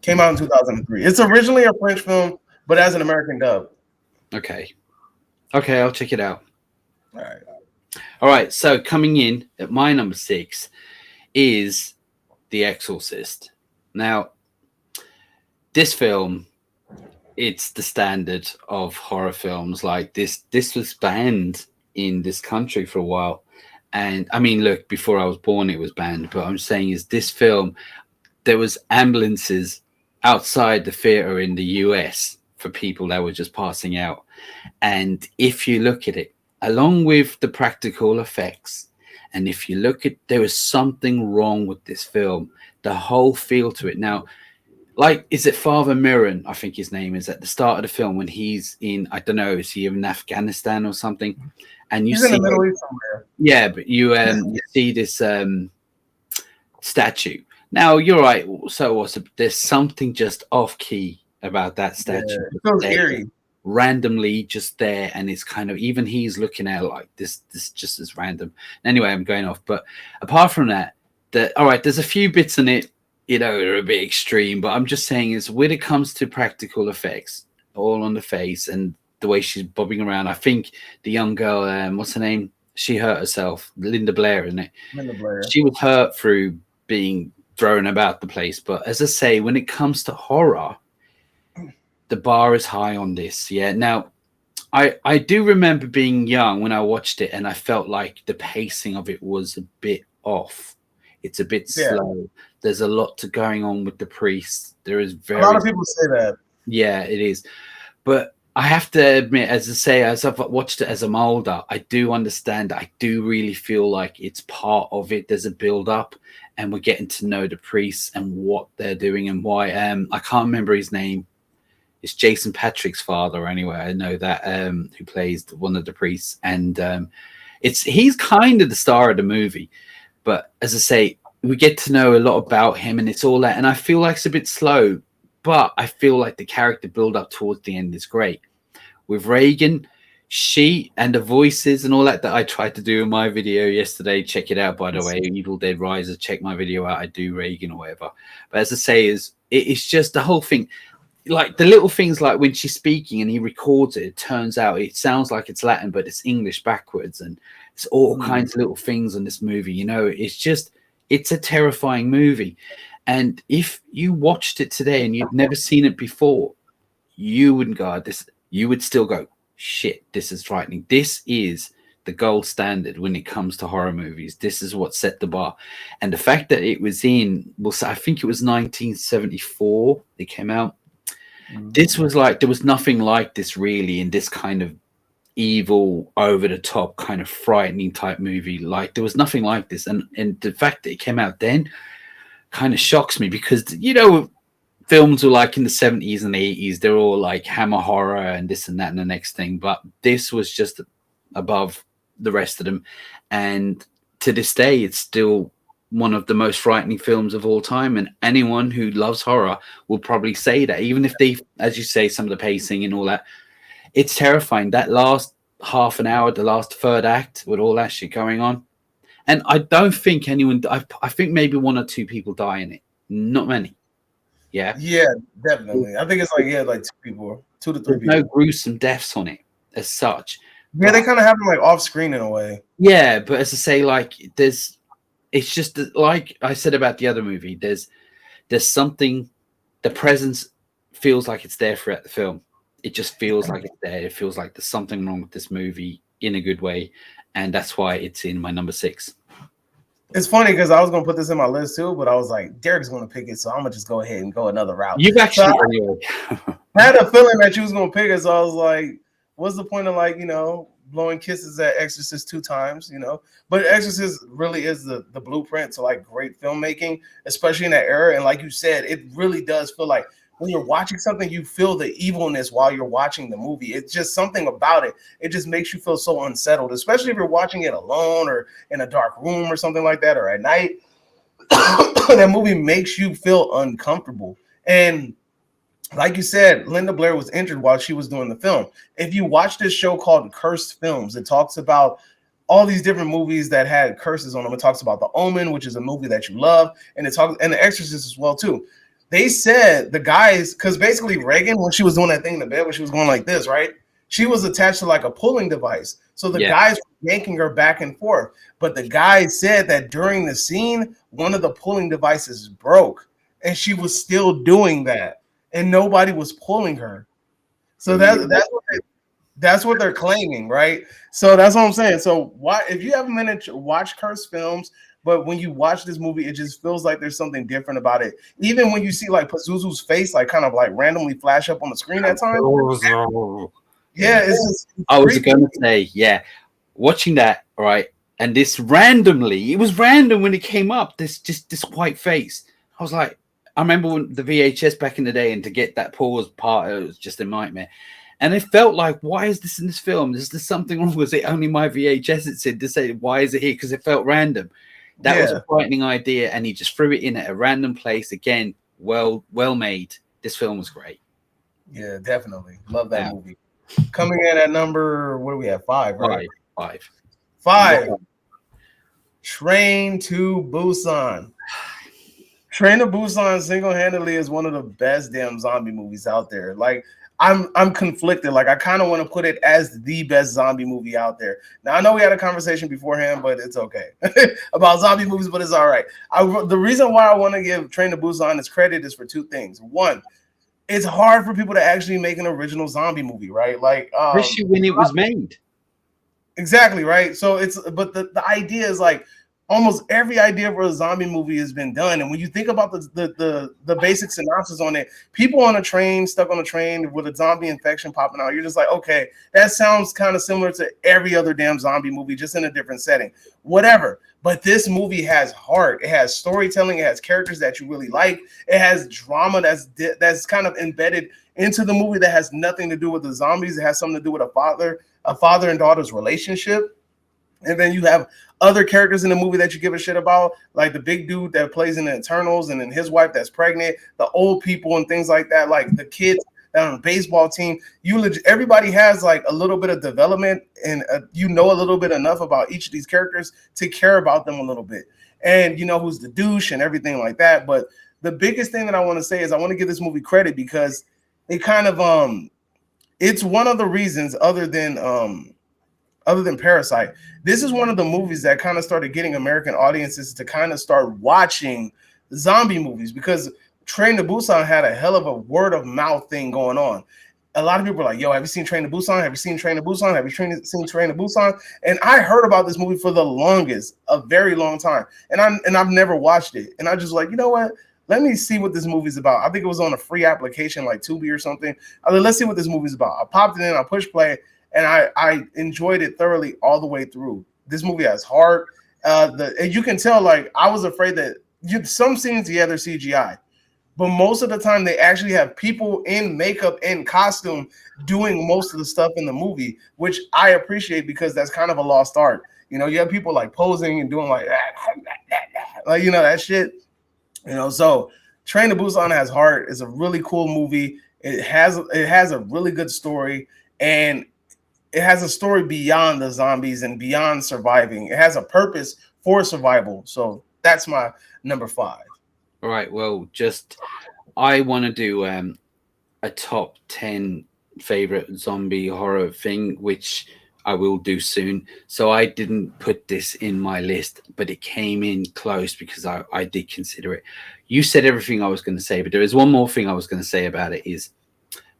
Came out in 2003. It's originally a French film, but as an American dub. Okay. Okay, I'll check it out. All right. All right. So coming in at my number 6 is The Exorcist. Now, this film, it's the standard of horror films. Like this was banned in this country for a while. And I mean, look, before I was born, it was banned. But I'm saying is this film, there was ambulances outside the theater in the US for people that were just passing out. And if you look at it, along with the practical effects, and if you look at, there was something wrong with this film, the whole feel to it. Now, like, is it Father Mirren? I think his name is at the start of the film when he's in, I don't know, is he in Afghanistan or something? And you He's see, in the Middle East somewhere. yeah, but you see this statue. Now you're right. So what's there's something just off key about that statue. Yeah, it feels eerie. Randomly just there, and it's kind of, even he's looking at it like this just as random. Anyway, I'm going off, but apart from that, all right, there's a few bits in it, you know, are a bit extreme, but I'm just saying is when it comes to practical effects, all on the face and the way she's bobbing around. I think the young girl, what's her name? She hurt herself. Linda Blair, isn't it? Linda Blair. She was hurt through being thrown about the place. But as I say, when it comes to horror, the bar is high on this. Yeah. Now, I do remember being young when I watched it, and I felt like the pacing of it was a bit off. It's a bit slow. There's a lot going on with the priest. There is a lot of people say that. Yeah, it is. But I have to admit, as I say, as I've watched it as I'm older, I do understand. I do really feel like it's part of it. There's a build up, and we're getting to know the priests and what they're doing and why. I can't remember his name. It's Jason Patrick's father, anyway. I know that who plays one of the priests, and he's kind of the star of the movie. But as I say, we get to know a lot about him, and it's all that. And I feel like it's a bit slow, but I feel like the character build up towards the end is great. With Reagan, she and the voices and all that I tried to do in my video yesterday. Check it out, by the way. Evil Dead Rises. Check my video out. I do Reagan or whatever. But as I say, it's just the whole thing. Like the little things, like when she's speaking and he records it, it turns out it sounds like it's Latin, but it's English backwards, and it's all kinds of little things in this movie. You know, it's a terrifying movie. And if you watched it today and you've never seen it before, you wouldn't go, this. You would still go, shit, this is frightening. This is the gold standard when it comes to horror movies. This is what set the bar. And the fact that it was I think it was 1974 it came out. This was like, there was nothing like this really in this kind of evil, over the top, kind of frightening type movie. Like there was nothing like this, and the fact that it came out then kind of shocks me because films were like in the 70s and 80s, they're all like hammer horror and this and that and the next thing, but this was just above the rest of them. And to this day, it's still one of the most frightening films of all time. And anyone who loves horror will probably say that, even if they, as you say, some of the pacing and all that, it's terrifying. That last half an hour, the last third act with all that shit going on. And I don't think anyone, I think maybe one or two people die in it, not many. Yeah, definitely. I think it's like 2 to 3 there's people. no gruesome deaths on it as such. Yeah, they kind of have them like off screen in a way. Yeah, but as I say, like it's just like I said about the other movie. There's something, the presence feels like it's there throughout the film. It just feels like it's there. It feels like there's something wrong with this movie in a good way, and that's why it's in my number 6. It's funny because I was gonna put this in my list too, but I was like, Derek's gonna pick it, so I'm gonna just go ahead and go another route. You've actually I had a feeling that you was gonna pick it, so I was like, what's the point of like, blowing kisses at Exorcist 2 times, But Exorcist really is the blueprint to like great filmmaking, especially in that era. And like you said, it really does feel like when you're watching something, you feel the evilness while you're watching the movie. It's just something about it. It just makes you feel so unsettled, especially if you're watching it alone or in a dark room or something like that, or at night. That movie makes you feel uncomfortable. And like you said, Linda Blair was injured while she was doing the film. If you watch this show called Cursed Films, it talks about all these different movies that had curses on them. It talks about The Omen, which is a movie that you love, and The Exorcist as well too. They said the guys, because basically Reagan, when she was doing that thing in the bed, when she was going like this, right? She was attached to like a pulling device. So the guys were yanking her back and forth. But the guys said that during the scene, one of the pulling devices broke, and she was still doing that, and nobody was pulling her. So that's what they're claiming, right? So that's what I'm saying. So why, if you have a minute to watch Cursed Films, but when you watch this movie, it just feels like there's something different about it. Even when you see like Pazuzu's face, like kind of like randomly flash up on the screen at times. Yeah, it's I was going to say, watching that, right, and this randomly, it was random when it came up. This white face. I was like, I remember when the VHS back in the day, and to get that pause part, it was just a nightmare. And it felt like, why is this in this film? Is there something wrong? Was it only my VHS? It said to say, why is it here? Because it felt random. That was a frightening idea, and he just threw it in at a random place. Again, well made. This film was great. Yeah, definitely. Love that movie. Coming in at number, what do we have? 5, right? 5. Train to Busan. Train to Busan single-handedly is one of the best damn zombie movies out there. Like, I'm conflicted. Like, I kind of want to put it as the best zombie movie out there. Now, I know we had a conversation beforehand, but it's okay about zombie movies, but it's all right. The reason why I want to give Train to Busan its credit is for 2 things. One, it's hard for people to actually make an original zombie movie, right? Like, especially when it was made. Exactly, right? So but the idea is like, almost every idea for a zombie movie has been done. And when you think about the basic synopsis on it, people on a train, stuck on a train with a zombie infection popping out, you're just like, okay, that sounds kind of similar to every other damn zombie movie, just in a different setting, whatever. But this movie has heart. It has storytelling. It has characters that you really like. It has drama that's kind of embedded into the movie that has nothing to do with the zombies. It has something to do with a father and daughter's relationship. And then you have other characters in the movie that you give a shit about, like the big dude that plays in the Eternals, and then his wife that's pregnant, the old people and things like that, like the kids that on the baseball team. Everybody has like a little bit of development, and you know a little bit enough about each of these characters to care about them a little bit, and you know who's the douche and everything like that. But the biggest thing that I want to say is I want to give this movie credit because it kind of it's one of the reasons, other than Parasite, this is one of the movies that kind of started getting American audiences to kind of start watching zombie movies, because Train to Busan had a hell of a word of mouth thing going on. A lot of people were like, yo, have you seen Train to Busan? Have you seen Train to Busan? Have you seen Train to Busan? And I heard about this movie for the longest, a very long time. And I've never watched it. And I just like, you know what? Let me see what this movie's about. I think it was on a free application like Tubi or something. I was like, let's see what this movie's about. I popped it in, I pushed play. and I enjoyed it thoroughly all the way through. This movie has heart. And you can tell, like, I was afraid that some scenes, yeah, they're CGI, but most of the time they actually have people in makeup and costume doing most of the stuff in the movie, which I appreciate because that's kind of a lost art. You know, you have people like posing and doing like that shit. You know, so Train to Busan has heart. It's a really cool movie. It has a really good story, and it has a story beyond the zombies and beyond surviving. It has a purpose for survival. So that's my number 5. All right. Well, I want to do a top 10 favorite zombie horror thing, which I will do soon. So I didn't put this in my list, but it came in close because I did consider it. You said everything I was going to say, but there is one more thing I was going to say about it is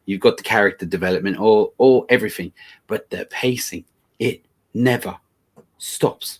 you've got the character development or everything, but the pacing, it never stops.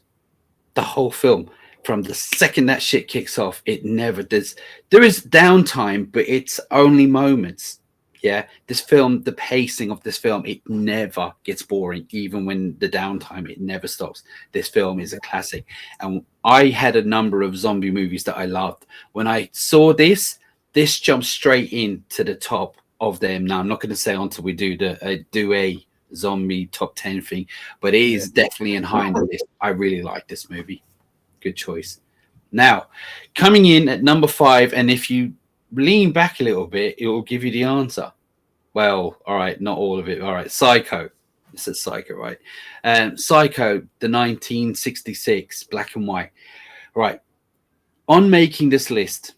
The whole film, from the second that shit kicks off, it never does. There is downtime, but it's only moments. Yeah, this film, the pacing of this film, it never gets boring. Even when the downtime, it never stops. This film is a classic. And I had a number of zombie movies that I loved. When I saw this jumped straight into the top of them. Now, I'm not going to say until we do a zombie top 10 thing, but it is definitely in high on the list. I really like this movie. Good choice. Now, coming in at number 5, and if you lean back a little bit, it will give you the answer. Well, all right, not all of it. All right, Psycho. It says Psycho, right? Psycho, the 1966 black and white. Right. On making this list,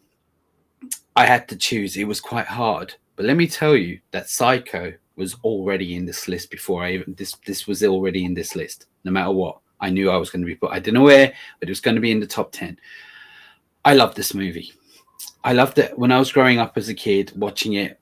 I had to choose. It was quite hard, but let me tell you that Psycho was already in this list before this was already in this list. No matter what, I knew I was going to be put. I don't know where, but it was going to be in the top 10. I love this movie. I loved it when I was growing up as a kid, watching it.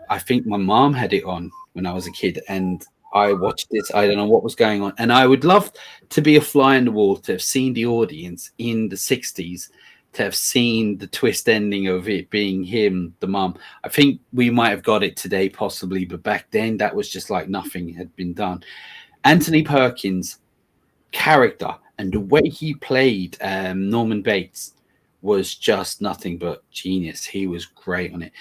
I think my mom had it on when I was a kid, and I watched this. I don't know what was going on, and I would love to be a fly on the wall to have seen the audience in the 60s, to have seen the twist ending of it being him, the mom. I think we might have got it today, possibly, but back then that was just like nothing had been done. Anthony Perkins' character and the way he played Norman Bates was just nothing but genius. He was great on it.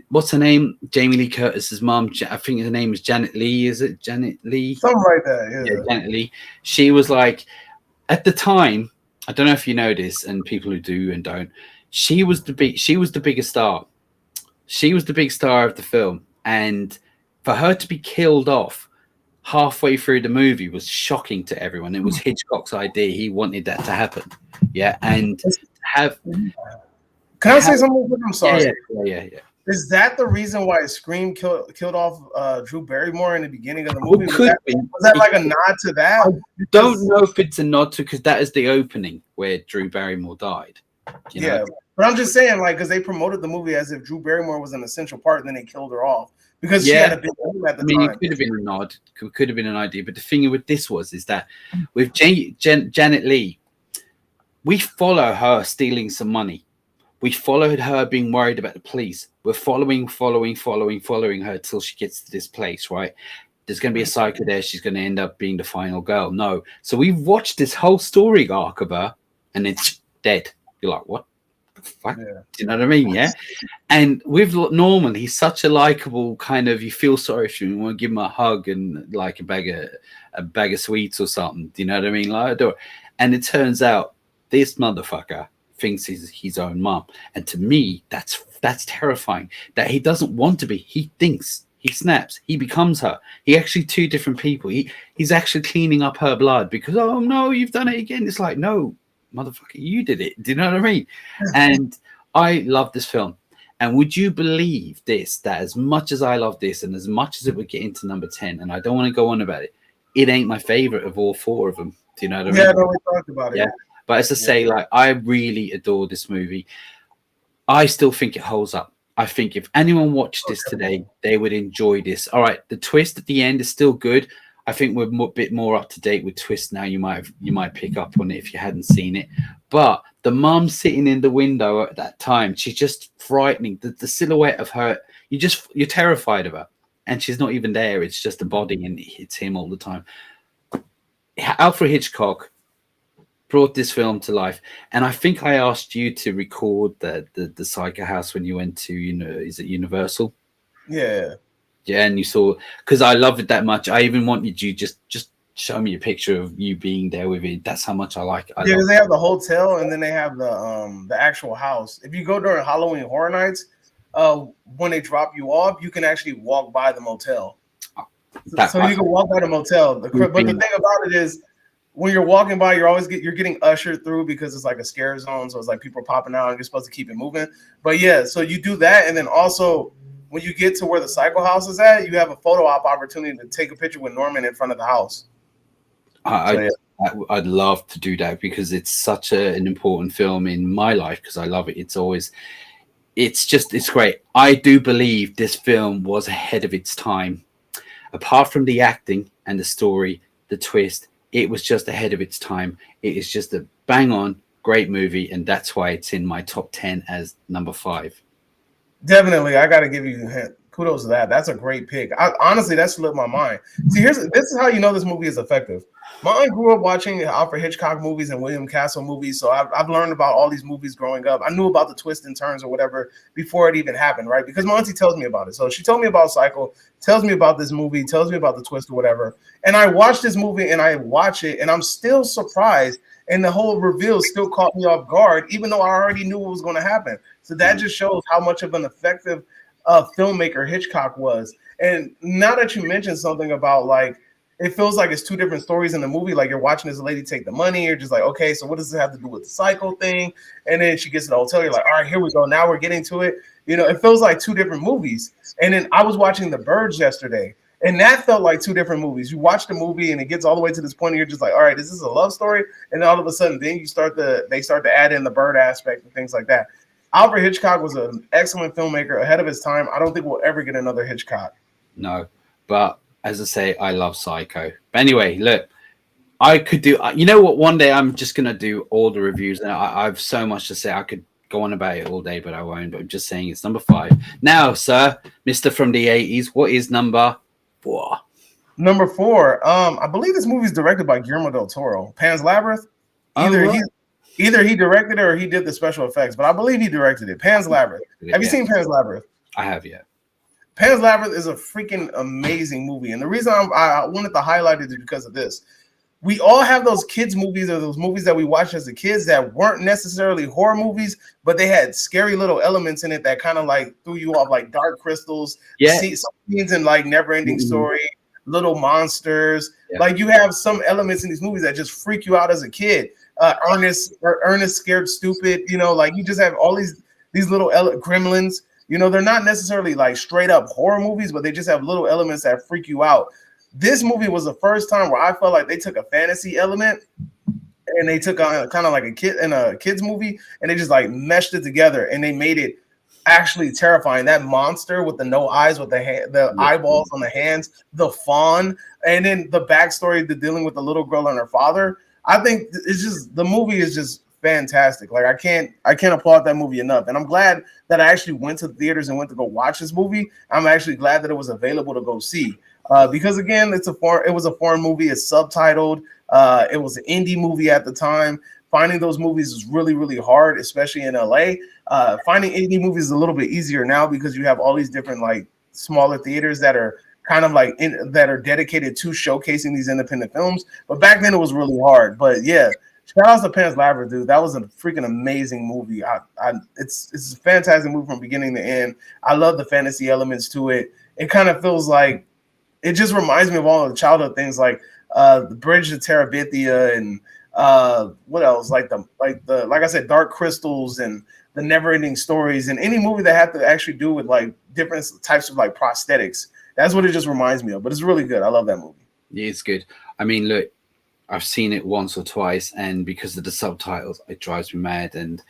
What's her name? Jamie Lee Curtis's mom. I think her name is Janet Lee. Is it Janet Lee? Something like that. Yeah, Janet Lee. She was like, at the time, I don't know if you know this, and people who do and don't. She was the biggest star. She was the big star of the film, and for her to be killed off halfway through the movie was shocking to everyone. It was Hitchcock's idea. He wanted that to happen. Yeah, and have. Can I say something? I'm sorry. Yeah. Is that the reason why Scream killed off Drew Barrymore in the beginning of the movie? Was that like a nod to that? I don't know if it's a nod to, because that is the opening where Drew Barrymore died. You know? But I'm just saying, like, because they promoted the movie as if Drew Barrymore was an essential part, and then they killed her off because she had a big name at the time. It could have been a nod, could have been an idea. But the thing with this is that with Janet Lee, we follow her stealing some money. We followed her being worried about the police. We're following her till she gets to this place, right? There's going to be a psycho there. She's going to end up being the final girl. No. So we've watched this whole story arc of her, and it's dead. You're like, what the fuck? Yeah. Do you know what I mean? Yeah. And with Norman, he's such a likable kind of, you feel sorry for him. You want to give him a hug and like a bag of sweets or something. Do you know what I mean? Like, I do it. And it turns out this motherfucker thinks he's his own mom, and to me that's terrifying, that he doesn't want to be. He thinks, he snaps, he becomes her. He actually two different people. He's actually cleaning up her blood because, oh no, you've done it again. It's like, no, motherfucker, you did it. Do you know what I mean? And I love this film. And would you believe this, that as much as I love this and as much as it would get into number 10, and I don't want to go on about it, it ain't my favorite of all 4 of them. Do you know what I mean? Yeah, no, we talked about it. Yeah. But as I say, like, I really adore this movie. I still think it holds up. I think if anyone watched this today, they would enjoy this. All right, the twist at the end is still good. I think we're a bit more up to date with twists now. You might pick up on it if you hadn't seen it. But the mum sitting in the window at that time, she's just frightening. The silhouette of her, you're terrified of her. and she's not even there. It's just a body, and it's him all the time. Alfred Hitchcock brought this film to life, and I think I asked you to record the Psycho House when you went to, is it Universal? Yeah. Yeah, and you saw, because I love it that much. I even wanted you just show me a picture of you being there with it. That's how much I like it. Yeah, because they have the hotel and then they have the actual house. If you go during Halloween Horror Nights, when they drop you off, you can actually walk by the motel. So you can walk by the motel. But the thing about it is, when you're walking by, you're getting ushered through because it's like a scare zone. So it's like people popping out and you're supposed to keep it moving. But yeah, so you do that, and then also when you get to where the Psycho House is at, you have a photo op opportunity to take a picture with Norman in front of the house. I'd love to do that because it's such an important film in my life because I love it. It's great. I do believe this film was ahead of its time. Apart from the acting and the story, the twist, it was just ahead of its time. It is just a bang on great movie, and that's why it's in my top 10 as number 5. Definitely, I got to give you kudos to that. That's a great pick. Honestly, that slipped my mind. See, this is how you know this movie is effective. My aunt grew up watching Alfred Hitchcock movies and William Castle movies, so I've learned about all these movies growing up. I knew about the twists and turns or whatever before it even happened, right? Because my auntie tells me about it. So she told me about Psycho, tells me about this movie, tells me about the twist or whatever. And I watched this movie and I watch it, and I'm still surprised. And the whole reveal still caught me off guard, even though I already knew what was going to happen. So that just shows how much of an effective filmmaker Hitchcock was. And now that you mentioned something about like, it feels like it's two different stories in the movie. Like you're watching this lady take the money. You're just like, okay, so what does it have to do with the Psycho thing? And then she gets to the hotel. You're like, all right, here we go. Now we're getting to it. It feels like two different movies. And then I was watching The Birds yesterday, and that felt like two different movies. You watch the movie and it gets all the way to this point and you're just like, all right, this is a love story. And then all of a sudden, then they start to add in the bird aspect and things like that. Alfred Hitchcock was an excellent filmmaker, ahead of his time. I don't think we'll ever get another Hitchcock. No, but as I say, I love Psycho. But anyway, look, I could do, you know what? One day I'm just going to do all the reviews, and I have so much to say. I could go on about it all day, but I won't. But I'm just saying it's number 5. Now, sir, Mr. from the 80s, what is number 4? Number 4, I believe this movie is directed by Guillermo del Toro. Pan's Labyrinth. Either he directed it or he did the special effects, but I believe he directed it. Pan's Labyrinth. Have you seen Pan's Labyrinth? I have, yeah. Pan's Labyrinth is a freaking amazing movie. And the reason I wanted to highlight it is because of this. We all have those kids movies or those movies that we watched as a kids that weren't necessarily horror movies, but they had scary little elements in it that kind of like threw you off, like Dark Crystals, some scenes in like Never Ending Story, Little Monsters. Yeah. Like you have some elements in these movies that just freak you out as a kid. Ernest Scared Stupid, like you just have all these little gremlins. They're not necessarily like straight up horror movies, but they just have little elements that freak you out. This movie was the first time where I felt like they took a fantasy element and they took on kind of like a kids movie, and they just like meshed it together and they made it actually terrifying. That monster with the no eyes, with the eyeballs on the hands, the fawn, and then the backstory to dealing with the little girl and her father. I think it's just, the movie is just fantastic. Like I can't applaud that movie enough. And I'm glad that I actually went to the theaters and went to go watch this movie. I'm actually glad that it was available to go see. Because again, it was a foreign movie. It's subtitled. It was an indie movie at the time. Finding those movies is really, really hard, especially in LA. Finding indie movies is a little bit easier now because you have all these different like smaller theaters that are kind of like that are dedicated to showcasing these independent films. But back then it was really hard. But yeah, shout out to Pan's Labyrinth, dude. That was a freaking amazing movie. It's a fantastic movie from beginning to end. I love the fantasy elements to it. It kind of feels like, it just reminds me of all the childhood things like the Bridge to Terabithia and what else? Like I said, Dark Crystals and the Never Ending Stories, and any movie that had to actually do with like different types of like prosthetics. That's what it just reminds me of. But it's really good. I love that movie. Yeah, it's good. I mean, look, I've seen it once or twice, and because of the subtitles, it drives me mad. And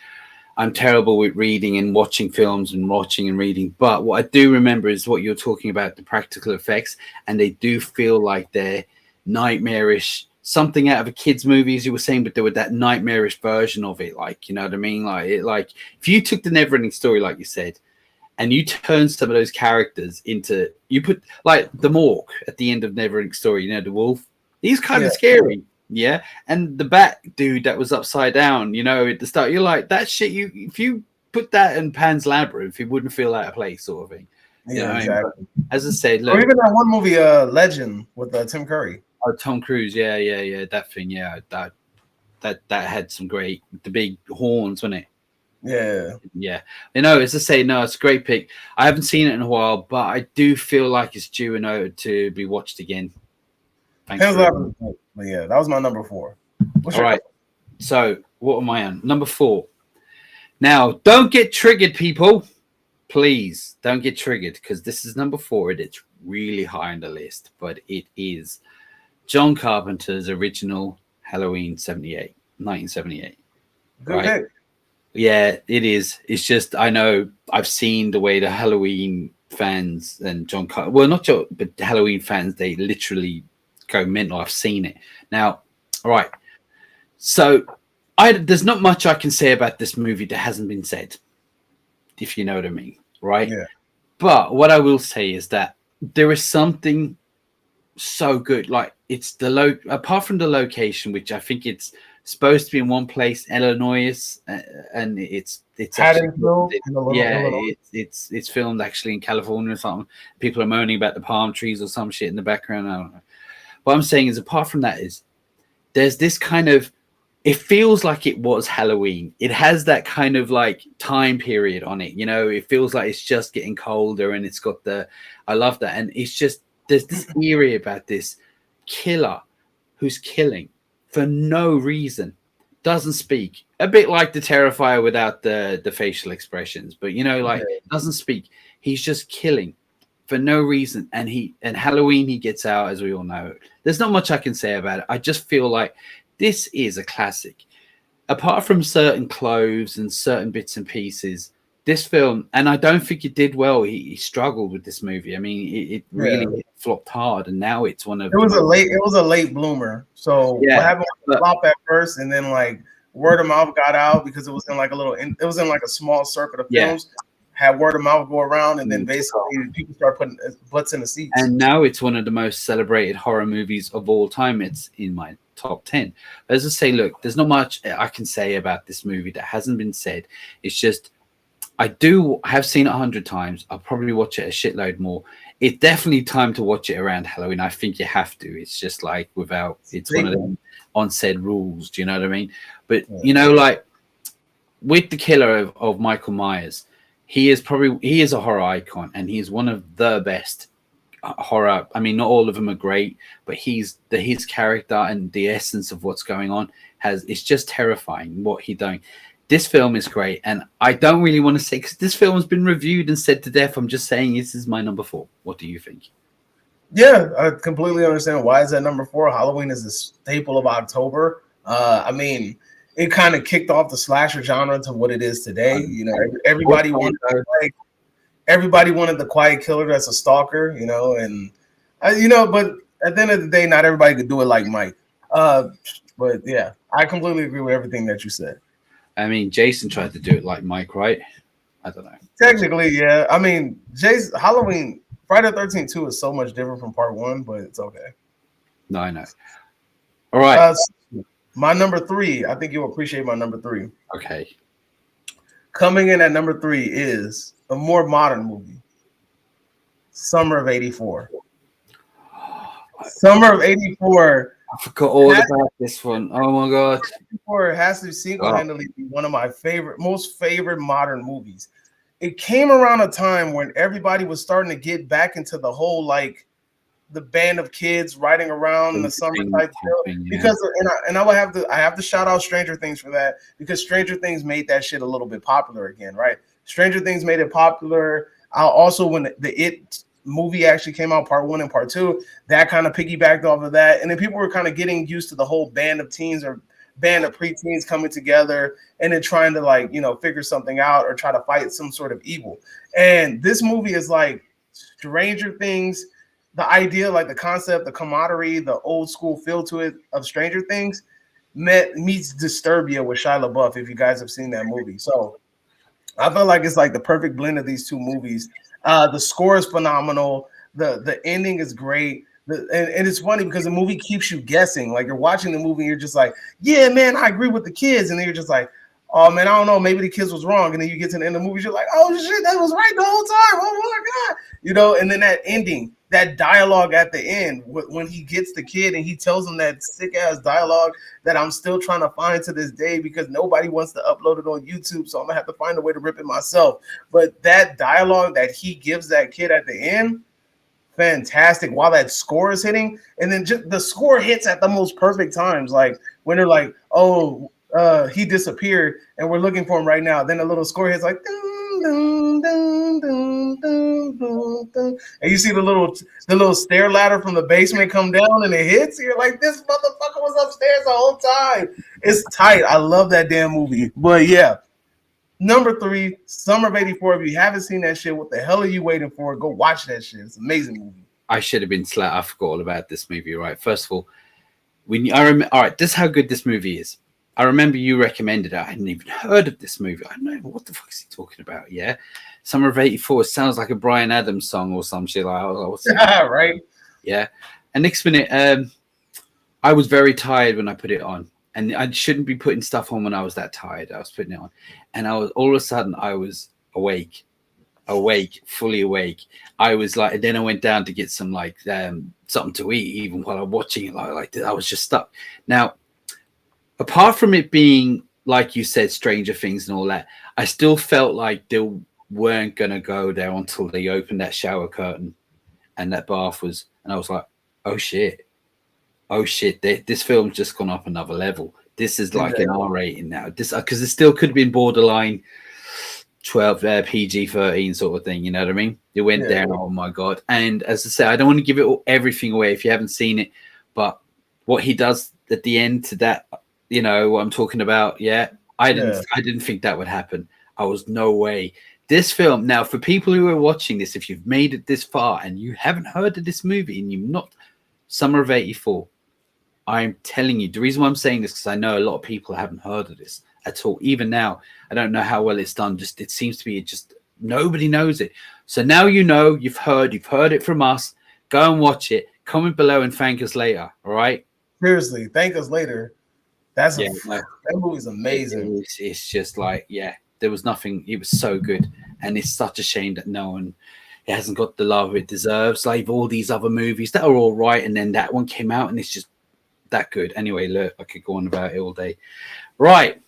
I'm terrible with reading and watching films and watching and reading. But what I do remember is what you're talking about, the practical effects, and they do feel like they're nightmarish, something out of a kid's movie, as you were saying, but there was that nightmarish version of it. Like, you know what I mean? Like if you took the Never Ending Story, like you said, and you turn some of those characters into, you put like the Mork at the end of Neverending Story, you know, the wolf. He's kind of scary, yeah. And the bat dude that was upside down, you know, at the start, you're like, that shit. You if you put that in Pan's Labyrinth, it wouldn't feel out of place, sort of thing. You know exactly. I mean? As I said, look, or even that one movie, Legend with Tim Curry. Oh, Tom Cruise, yeah, that thing, yeah, that had some great, the big horns, wasn't it? Yeah. You know, as I say, no, it's a great pick. I haven't seen it in a while, but I do feel like it's due and owed to be watched again. Thanks. But yeah, that was my number 4. All right. So what am I on? Number 4. Now, don't get triggered, people. Please don't get triggered, because this is number 4 and it's really high on the list, but it is John Carpenter's original Halloween 1978. Good pick. Yeah, it is. It's just, I know I've seen the way the Halloween fans and John Carpenter, well, not John, but Halloween fans, they literally go mental. I've seen it. Now, all right. So there's not much I can say about this movie that hasn't been said, if you know what I mean, right? Yeah. But what I will say is that there is something so good. Like, it's apart from the location, which I think it's supposed to be in one place, Illinois, and it's Haddonfield, it's filmed actually in California or something. People are moaning about the palm trees or some shit in the background. I don't know. What I'm saying is, apart from that, is there's this kind of, it feels like it was Halloween. It has that kind of like time period on it. You know, it feels like it's just getting colder, and it's got I love that. And it's just, there's this eerie about this killer who's killing for no reason, doesn't speak. A bit like the Terrifier without the facial expressions, but you know, like, doesn't speak. He's just killing for no reason. And Halloween, he gets out, as we all know. There's not much I can say about it. I just feel like this is a classic. Apart from certain clothes and certain bits and pieces, this film, and I don't think it did well. He struggled with this movie. I mean, it really flopped hard, and now it's one of. It was a late bloomer. So what happened was flop at first, and then like word of mouth got out because it was in like a small circuit of films. Had word of mouth go around, and then basically people start putting butts in the seats. And now it's one of the most celebrated horror movies of all time. It's in my top 10. But as I say, look, there's not much I can say about this movie that hasn't been said. It's just, I have seen it 100 times. I'll probably watch it a shitload more. It's definitely time to watch it around Halloween. I think you have to. It's just like it's one of them unsaid rules. Do you know what I mean? But you know, like with the killer of Michael Myers, he is a horror icon, and he is one of the best horror. I mean, not all of them are great, but his character and the essence of what's going on it's just terrifying what he's doing. This film is great, and I don't really want to say, because this film has been reviewed and said to death. I'm just saying this is my number 4. What do you think? Yeah, I completely understand. Why is that number 4? Halloween is a staple of October. I mean, it kind of kicked off the slasher genre to what it is today. You know, everybody wanted the quiet killer that's a stalker. You know, and but at the end of the day, not everybody could do it like Mike. But yeah, I completely agree with everything that you said. I mean, Jason tried to do it like Mike, right? I don't know. Technically, yeah. I mean, Halloween, Friday the 13th 2 is so much different from part 1, but it's okay. No, I know. All right. My number 3, I think you'll appreciate my number 3. Okay. Coming in at number 3 is a more modern movie, Summer of '84. Summer of '84. I forgot all about this one. Oh my god! '84 has to single-handedly be one of my most favorite modern movies. It came around a time when everybody was starting to get back into the whole like the band of kids riding around in the summer type film. Because I have to shout out Stranger Things for that, because Stranger Things made that shit a little bit popular again, right? Stranger Things made it popular. Also, when the It movie actually came out, part 1 and part 2, that kind of piggybacked off of that, and then people were kind of getting used to the whole band of teens or band of preteens coming together and then trying to like figure something out or try to fight some sort of evil. And this movie is like Stranger Things. The idea, like the concept, the camaraderie, the old school feel to it of Stranger Things meets Disturbia with Shia LaBeouf, if you guys have seen that movie. So I feel like it's like the perfect blend of these two movies. The score is phenomenal. The ending is great. And it's funny because the movie keeps you guessing. Like you're watching the movie and you're just like, yeah, man, I agree with the kids. And then you're just like, oh man, I don't know, maybe the kids was wrong. And then you get to the end of the movie, you're like, oh shit, that was right the whole time. Oh my God. You know, and then that ending, that dialogue at the end, when he gets the kid and he tells him that sick ass dialogue that I'm still trying to find to this day because nobody wants to upload it on YouTube. So I'm gonna have to find a way to rip it myself. But that dialogue that he gives that kid at the end, fantastic, while that score is hitting. And then just the score hits at the most perfect times, like when they're like, oh, he disappeared and we're looking for him right now. Then a little score hits like dun, dun, dun, dun, dun, dun, dun. And you see the little stair ladder from the basement come down and it hits. You're like, this motherfucker was upstairs the whole time. It's tight. I love that damn movie. But yeah, number 3, Summer of '84. If you haven't seen that shit, what the hell are you waiting for? Go watch that shit. It's an amazing movie. I should have been slapped. I forgot all about this movie, right? First of all, all right, this is how good this movie is. I remember you recommended it. I hadn't even heard of this movie. I know what the fuck is he talking about? Yeah, Summer of '84 sounds like a Bryan Adams song or some shit like that. Right? Yeah. And next minute, I was very tired when I put it on, and I shouldn't be putting stuff on when I was that tired. I was putting it on, and all of a sudden I was awake, fully awake. I was like, and then I went down to get some like something to eat, even while I'm watching it. Like I was just stuck. Now, apart from it being, like you said, Stranger Things and all that, I still felt like they weren't going to go there until they opened that shower curtain and that bath was, and I was like, oh shit, this film's just gone up another level. This is like an R rating now. This, because it still could have been borderline 12, PG-13 sort of thing. You know what I mean? It went down. Oh my God. And as I say, I don't want to give it everything away if you haven't seen it, but what he does at the end to that, you know what I'm talking about? Yeah. I didn't think that would happen. I was no way. This film, now for people who are watching this, if you've made it this far and you haven't heard of this movie and you've not, Summer of '84, I'm telling you, the reason why I'm saying this, because I know a lot of people haven't heard of this at all. Even now, I don't know how well it's done. Just it seems to be just nobody knows it. So now you know, you've heard it from us. Go and watch it. Comment below and thank us later. All right. Seriously, thank us later. That movie's amazing. It's just like, yeah, there was nothing. It was so good, and it's such a shame that no one. It hasn't got the love it deserves. Like all these other movies that are all right, and then that one came out, and it's just that good. Anyway, look, I could go on about it all day. Right.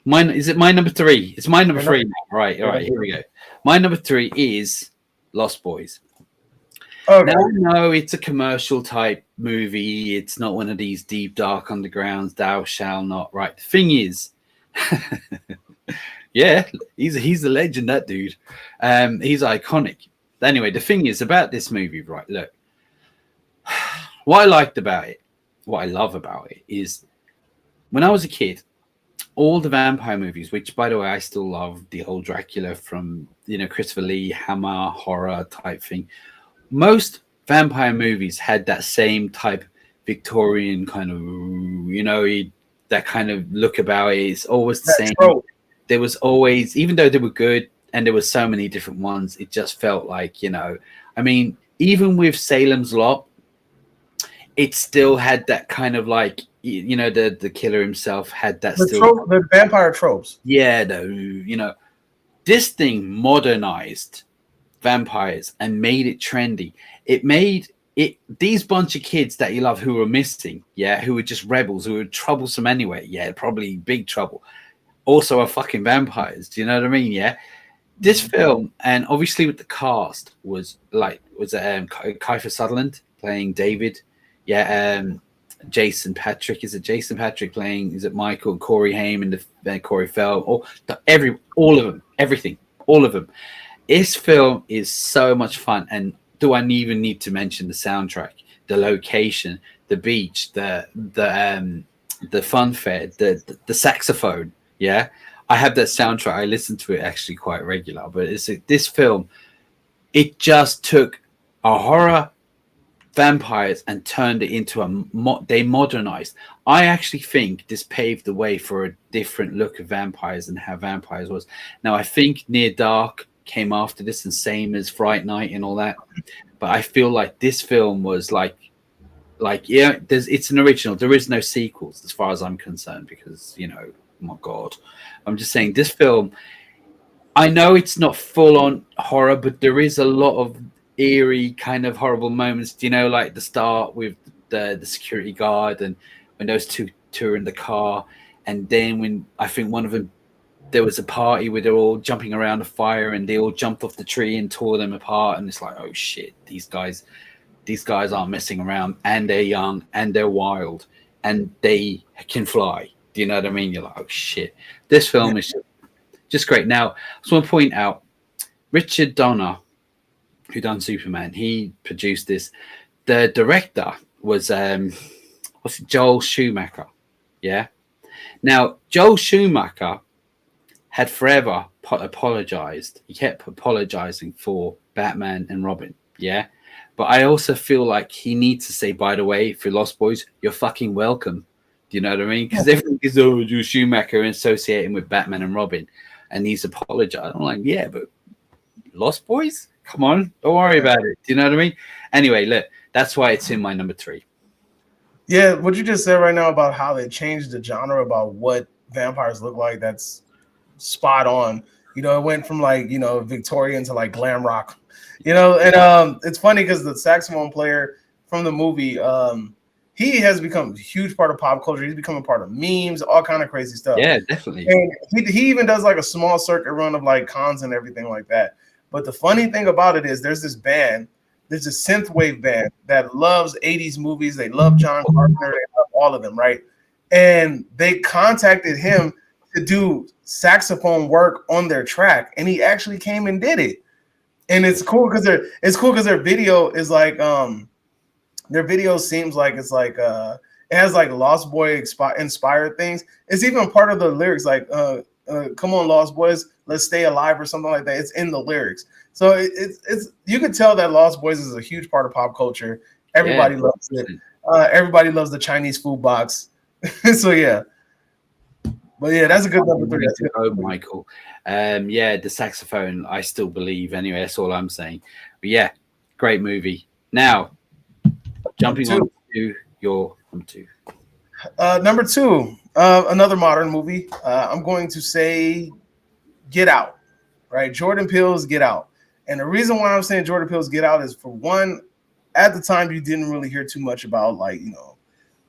Mine is it my number 3? It's my number 3 now. Right, all right, here we go. My number 3 is Lost Boys. Okay. Now I know it's a commercial type movie. It's not one of these deep, dark undergrounds, thou shall not. Right. The thing is, yeah, he's a legend, that dude. He's iconic. Anyway, the thing is about this movie, right? Look, what I liked about it, what I love about it is when I was a kid, all the vampire movies, which by the way, I still love the old Dracula from, Christopher Lee, Hammer, horror type thing. Most vampire movies had that same type Victorian kind of, that kind of look about it. It's always the same. True. There was always, even though they were good and there were so many different ones, it just felt like, I mean, even with Salem's Lot, it still had that kind of like, the killer himself had that the vampire tropes. Yeah, this thing modernized vampires and made it trendy. It made it these bunch of kids that you love who were missing, who were just rebels, who were troublesome anyway, probably big trouble, also are fucking vampires. Do you know what I mean? Yeah. This film, and obviously with the cast, was Kiefer Sutherland playing David. Jason Patrick. Is it Jason Patrick playing? Is it Michael, Corey Haim, and Corey Fell? All of them, everything, all of them. This film is so much fun, and do I even need to mention the soundtrack, the location, the beach, the fun fair, the saxophone? Yeah, I have that soundtrack. I listen to it actually quite regular. But this film, it just took a horror vampires and turned it into they modernized. I actually think this paved the way for a different look of vampires and how vampires was. Now I think Near Dark came after this, and same as Fright Night and all that. But I feel like this film was like yeah, it's an original. There is no sequels as far as I'm concerned, because oh my god, I'm just saying this film. I know it's not full on horror, but there is a lot of eerie kind of horrible moments. Like the start with the security guard, and when those two are in the car, and then when I think one of them, there was a party where they're all jumping around a fire and they all jumped off the tree and tore them apart, and it's like, oh shit, these guys aren't messing around, and they're young and they're wild and they can fly. Do you know what I mean? You're like, oh shit, this film is just great. Now, I just want to point out Richard Donner, who done Superman, he produced this. The director was Joel Schumacher. Yeah. Now, Joel Schumacher had forever apologized. He kept apologizing for Batman and Robin. Yeah. But I also feel like he needs to say, by the way, for Lost Boys, you're fucking welcome. Do you know what I mean? Because everything is Joel Schumacher associating with Batman and Robin, and he's apologized. I'm like, yeah, but Lost Boys? Come on, don't worry about it. Do you know what I mean? Anyway, look, that's why it's in my number 3. Yeah, what you just said right now about how they changed the genre about what vampires look like, that's spot on. It went from Victorian to glam rock. And it's funny because the saxophone player from the movie, he has become a huge part of pop culture. He's become a part of memes, all kind of crazy stuff. Yeah, definitely. And he even does a small circuit run of cons and everything like that. But the funny thing about it is there's this synthwave band that loves 80s movies. They love John Carpenter. They love all of them, right? And they contacted him to do saxophone work on their track, and he actually came and did it. And it's cool because their video is their video seems like it's it has Lost Boy inspired things. It's even part of the lyrics, come on, Lost Boys, let's stay alive, or something like that. It's in the lyrics. So it's you can tell that Lost Boys is a huge part of pop culture. Everybody loves it. Everybody loves the Chinese food box. So yeah. But yeah, that's a good number 3. Oh, Michael. The saxophone, I still believe. Anyway, that's all I'm saying. But yeah, great movie. Now, jumping on to your number 2. Number 2, another modern movie. I'm going to say Get Out, right? Jordan Peele's Get Out. And the reason why I'm saying Jordan Peele's Get Out is, for one, at the time you didn't really hear too much about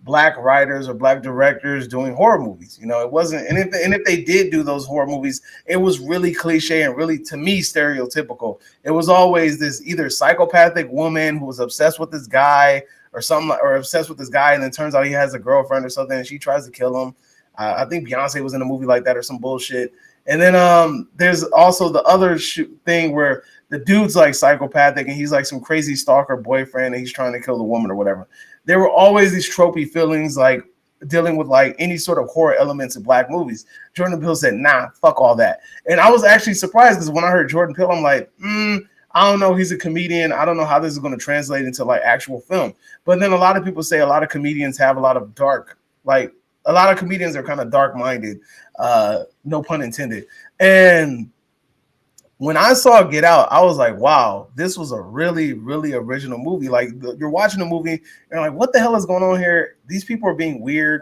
black writers or black directors doing horror movies. It wasn't, and if they did do those horror movies, it was really cliche and really, to me, stereotypical. It was always this either psychopathic woman who was obsessed with this guy or something, or obsessed with this guy, and then turns out he has a girlfriend or something, and she tries to kill him. I think Beyonce was in a movie like that or some bullshit. And then there's also the other thing where the dude's psychopathic and he's some crazy stalker boyfriend and he's trying to kill the woman or whatever. There were always these tropey feelings dealing with any sort of horror elements in black movies. Jordan Peele said, nah, fuck all that. And I was actually surprised because when I heard Jordan Peele, I'm like, I don't know. He's a comedian. I don't know how this is going to translate into actual film. But then a lot of people say a lot of comedians have a lot of dark, a lot of comedians are kind of dark-minded, no pun intended. And when I saw Get Out, I was like, wow, this was a really, really original movie. You're watching the movie, and you're like, what the hell is going on here? These people are being weird.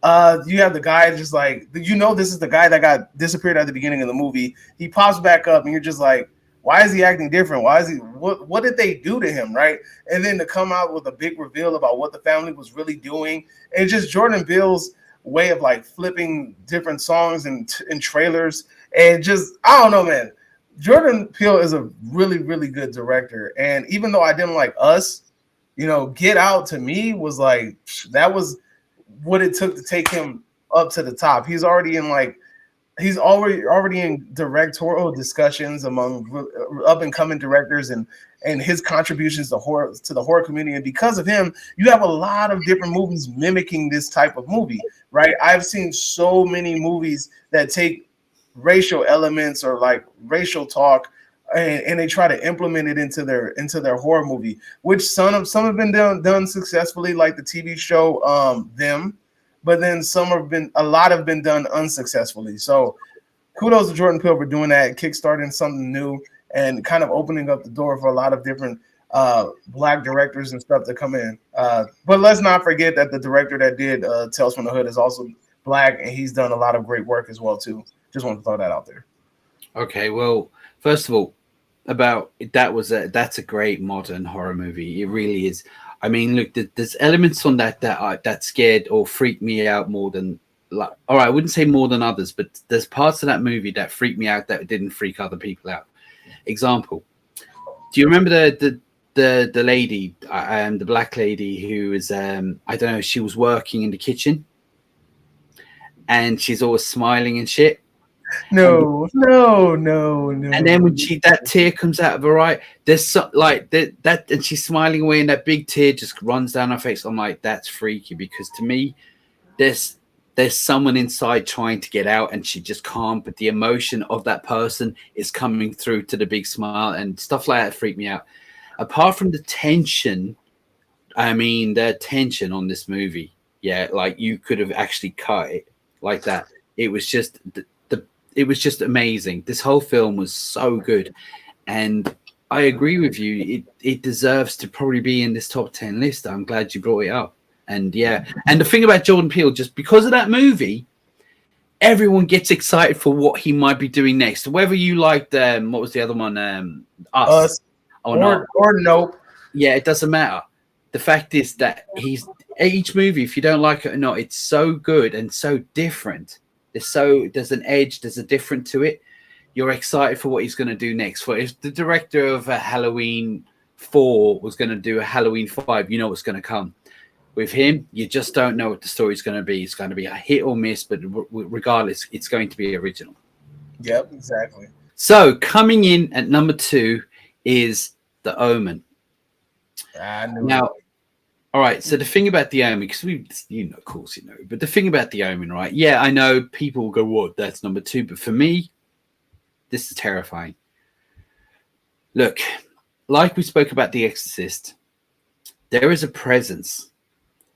You have the guy just this is the guy that got disappeared at the beginning of the movie. He pops back up, and you're just like, why is he acting different? Why is he, what did they do to him, right? And then to come out with a big reveal about what the family was really doing. And just Jordan Peele's way of flipping different songs and trailers. And just, I don't know, man. Jordan Peele is a really, really good director. And even though I didn't like Us, Get Out to me was that was what it took to take him up to the top. He's already in directorial discussions among up and coming directors and his contributions to the horror community. And because of him, you have a lot of different movies mimicking this type of movie, right? I've seen so many movies that take racial elements or racial talk and they try to implement it into their horror movie, which some have been done successfully, like the TV show Them, but then a lot have been done unsuccessfully. So kudos to Jordan Peele for doing that, kickstarting something new and kind of opening up the door for a lot of different black directors and stuff to come in. But let's not forget that the director that did Tales from the Hood is also black, and he's done a lot of great work as well too. Just want to throw that out there. Okay, well, first of all, that's a great modern horror movie. It really is. I mean, look, there's elements on that scared or freaked me out more than, like, all right, I wouldn't say more than others, but there's parts of that movie that freaked me out that didn't freak other people out. Example, do you remember the lady, the black lady who was I don't know, she was working in the kitchen and she's always smiling and shit? No. And then when that tear comes out of her eye, there's so, like that, and she's smiling away, and that big tear just runs down her face. I'm like, that's freaky, because to me, there's someone inside trying to get out, and she just can't. But the emotion of that person is coming through to the big smile, and stuff like that freak me out. Apart from the tension, I mean, the tension on this movie, yeah, like you could have actually cut it like that. It was just it was just amazing. This whole film was so good, and I agree with you. It deserves to probably be in this top 10 list. I'm glad you brought it up. And yeah, and the thing about Jordan Peele, just because of that movie, everyone gets excited for what he might be doing next. Whether you liked what was the other one, Us or Nope. Yeah, it doesn't matter. The fact is that each movie, if you don't like it or not, it's so good and so different. There's an edge, there's a different to it. You're excited for what he's going to do next. For if the director of Halloween 4 was going to do a Halloween 5, you know what's going to come. With him, you just don't know what the story's going to be. It's going to be a hit or miss, but regardless, it's going to be original. Yep, exactly. So coming in at number 2 is The Omen. Now, all right, so the thing about The Omen, because of course, but the thing about The Omen, right? Yeah, I know people will go, what? That's number 2. But for me, this is terrifying. Look, like we spoke about The Exorcist, there is a presence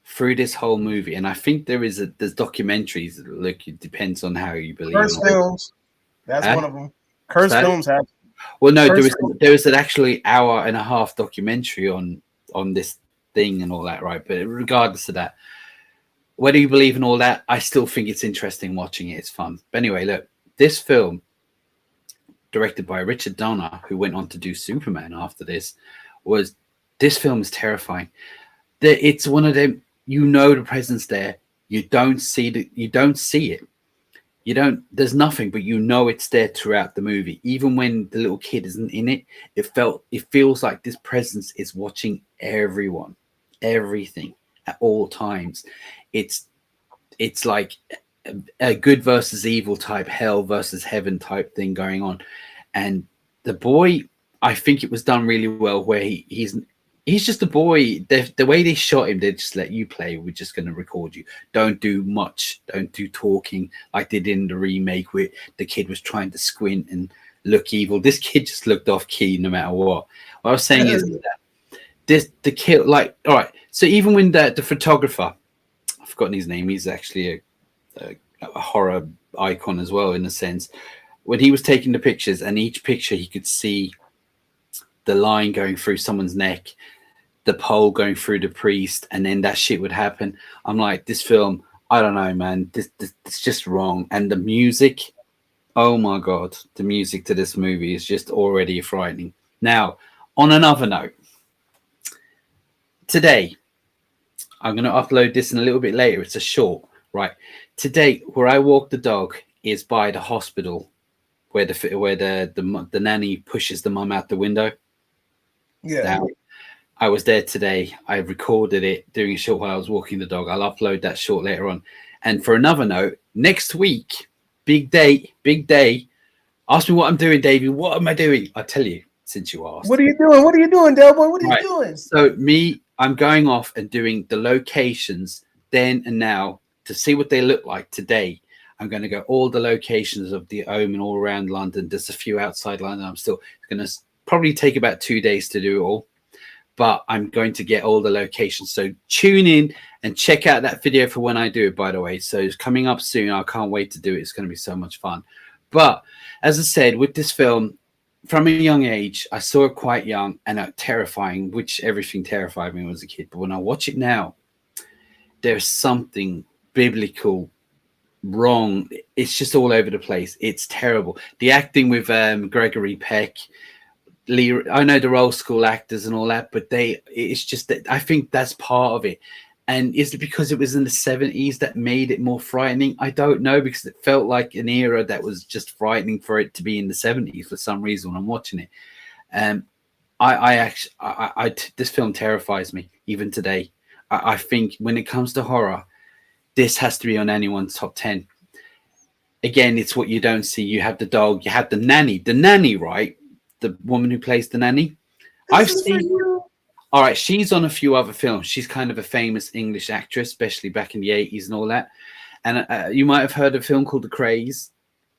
through this whole movie. And I think there's documentaries. Look, it depends on how you believe. Cursed films. That's one of them. Cursed films have. Well, no, there was an actually hour-and-a-half documentary on this thing and all that, right? But regardless of that, whether you believe in all that, I still think it's interesting watching it. It's fun. But anyway, look, this film, directed by Richard Donner, who went on to do Superman after this film is terrifying. It's one of them, the presence there. You don't see it. There's nothing, but it's there throughout the movie. Even when the little kid isn't in it, it feels like this presence is watching everything at all times. It's like a good versus evil type, hell versus heaven type thing going on. And the boy, I think it was done really well, where he's just a boy. The way they shot him, they just let you play. We're just going to record you. Don't do much. Don't do talking like they did in the remake, where the kid was trying to squint and look evil. This kid just looked off key no matter what. What I was saying is that the kid, like, all right. So even when the photographer, I've forgotten his name. He's actually a horror icon as well, in a sense. When he was taking the pictures, and each picture he could see the line going through someone's neck, the pole going through the priest, and then that shit would happen. I'm like, this film, I don't know, man. This it's just wrong. And the music, oh my God, the music to this movie is just already frightening. Now, on another note, today, I'm going to upload this in a little bit later. It's a short, right? Today, where I walk the dog is by the hospital, where the nanny pushes the mum out the window. Yeah. Now, I was there today. I recorded it doing a short while I was walking the dog. I'll upload that short later on. And for another note, next week, big day. Ask me what I'm doing, Davey. What am I doing? I'll tell you, since you asked. What are you doing, Del Boy? What are you doing? So I'm going off and doing the locations then and now to see what they look like today. I'm going to go all the locations of the Omen all around London. There's a few outside London. I'm still going to probably take about 2 days to do it all, but I'm going to get all the locations. So tune in and check out that video for when I do it, by the way. So it's coming up soon. I can't wait to do it. It's going to be so much fun. But as I said, with this film, from a young age, I saw it quite young and terrifying, which everything terrified me when I was a kid. But when I watch it now, there's something biblical wrong. It's just all over the place. It's terrible. The acting with Gregory Peck, Lee, I know they're old school actors and all that, but it's just that I think that's part of it. And is it because it was in the 70s that made it more frightening? I don't know, because it felt like an era that was just frightening for it to be in the 70s for some reason when I'm watching it. This film terrifies me even today. I think when it comes to horror, this has to be on anyone's top 10. Again, it's what you don't see. You have the dog, you have the nanny, right? The woman who plays the nanny. I've seen. All right, she's on a few other films. She's kind of a famous English actress, especially back in the 80s and all that. And you might have heard of a film called The Craze.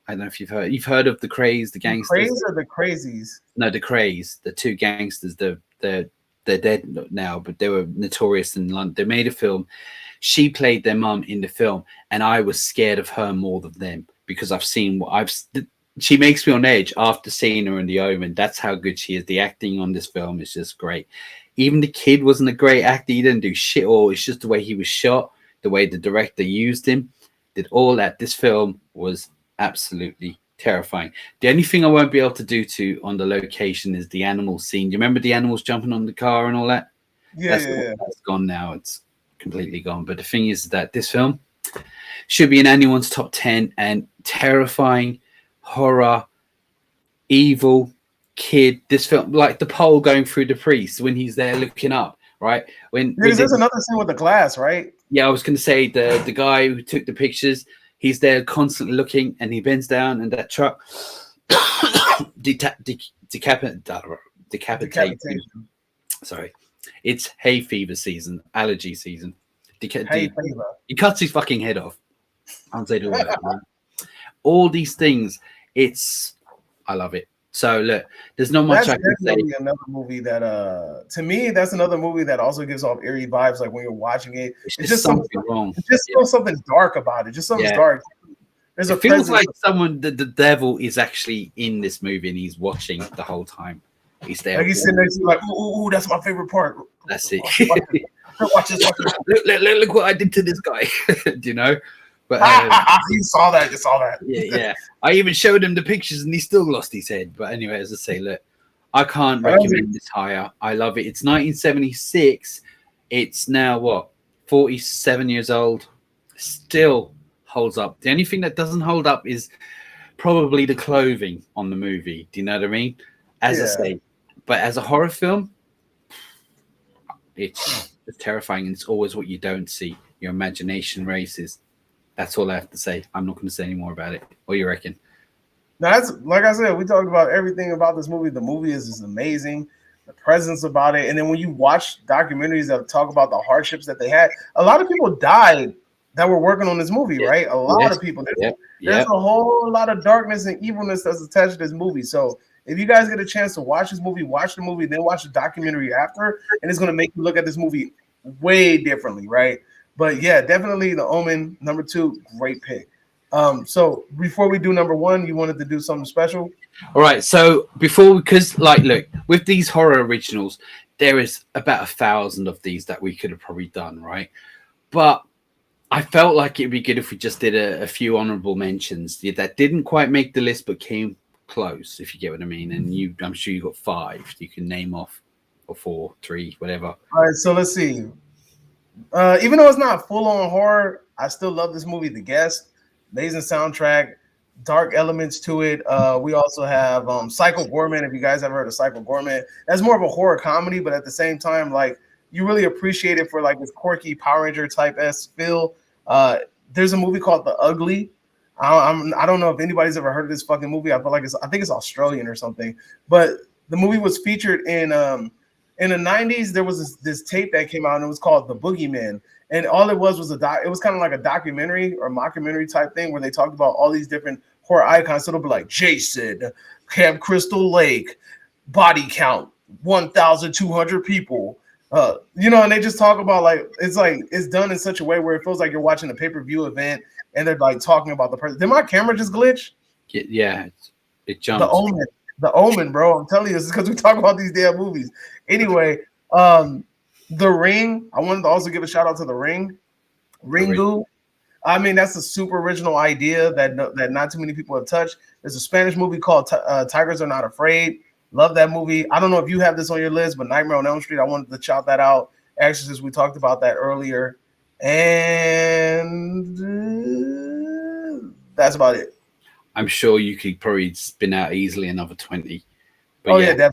I don't know if you've heard of The Craze, the gangsters. The Craze or The Crazies? No, The Craze. The two gangsters. They're dead now, but they were notorious in London. They made a film. She played their mum in the film, and I was scared of her more than them because I've seen what she makes me on edge after seeing her in The Omen. That's how good she is. The acting on this film is just great. Even the kid wasn't a great actor. He didn't do shit all. It's just the way he was shot, the way the director used him, did all that. This film was absolutely terrifying. The only thing I won't be able to do on the location is the animal scene. Do you remember the animals jumping on the car and all that? Yeah, that's gone now. It's completely gone. But the thing is that this film should be in anyone's top 10, and terrifying, horror, evil, kid. This film, like the pole going through the priest when he's there looking up, right? There's another scene with the glass, right? Yeah, I was going to say the guy who took the pictures, he's there constantly looking, and he bends down, and that truck decapitates. Sorry, it's hay fever season, allergy season. He cuts his fucking head off. I'll say the word. All these things. I love it. So look, there's not much I can say. Another movie that, to me, that's another movie that also gives off eerie vibes. Like when you're watching it, it's just something wrong. It's just something dark about it. Just something dark. It feels like the devil is actually in this movie and he's watching the whole time. He's there. Like he's sitting there, like, ooh, that's my favorite part. That's it. Watch this. Look what I did to this guy. Do you know? But you saw that. Yeah. I even showed him the pictures and he still lost his head. But anyway, as I say, look, I can't recommend this higher. I love it. It's 1976. It's now 47 years old. Still holds up. The only thing that doesn't hold up is probably the clothing on the movie. Do you know what I mean? As I say, but as a horror film, it's terrifying, and it's always what you don't see. Your imagination races. That's all I have to say. I'm not going to say any more about it. What do you reckon? Now, that's like I said, we talked about everything about this movie. The movie is amazing. The presence about it, and then when you watch documentaries that talk about the hardships that they had, a lot of people died that were working on this movie, right? A lot of people. There's a whole lot of darkness and evilness that's attached to this movie. So if you guys get a chance to watch this movie, watch the movie, then watch the documentary after, and it's going to make you look at this movie way differently, right? But yeah, definitely The Omen, number 2, great pick. So before we do number 1, you wanted to do something special? All right. So because look, with these horror originals, there is about 1,000 of these that we could have probably done, right? But I felt like it'd be good if we just did a few honorable mentions that didn't quite make the list, but came close, if you get what I mean. And I'm sure you got 5 you can name off, or 4, 3, whatever. All right. So let's see. Even though it's not full-on horror, I still love this movie, The Guest. Amazing soundtrack, dark elements to it. We also have Psycho Goreman. If you guys ever heard of Psycho Goreman, that's more of a horror comedy, but at the same time, like, you really appreciate it for like this quirky Power Ranger type-esque feel. There's a movie called The Ugly. I don't know if anybody's ever heard of this fucking movie. I think it's Australian or something. But the movie was featured in In the 90s, there was this tape that came out, and it was called The Boogeyman. And all it was a it was kind of like a documentary or mockumentary type thing where they talked about all these different horror icons. So it'll be like Jason, Camp Crystal Lake, body count 1,200 people. You know, and they just talk about like it's done in such a way where it feels like you're watching a pay-per-view event, and they're like talking about the person. Did my camera just glitch? Yeah, it jumped. The Omen, bro. I'm telling you, this is because we talk about these damn movies. Anyway, The Ring. I wanted to also give a shout out to The Ring. Ringu. I mean, that's a super original idea that not too many people have touched. There's a Spanish movie called Tigers Are Not Afraid. Love that movie. I don't know if you have this on your list, but Nightmare on Elm Street, I wanted to shout that out. Exorcist, we talked about that earlier. And that's about it. I'm sure you could probably spin out easily another 20. But yeah,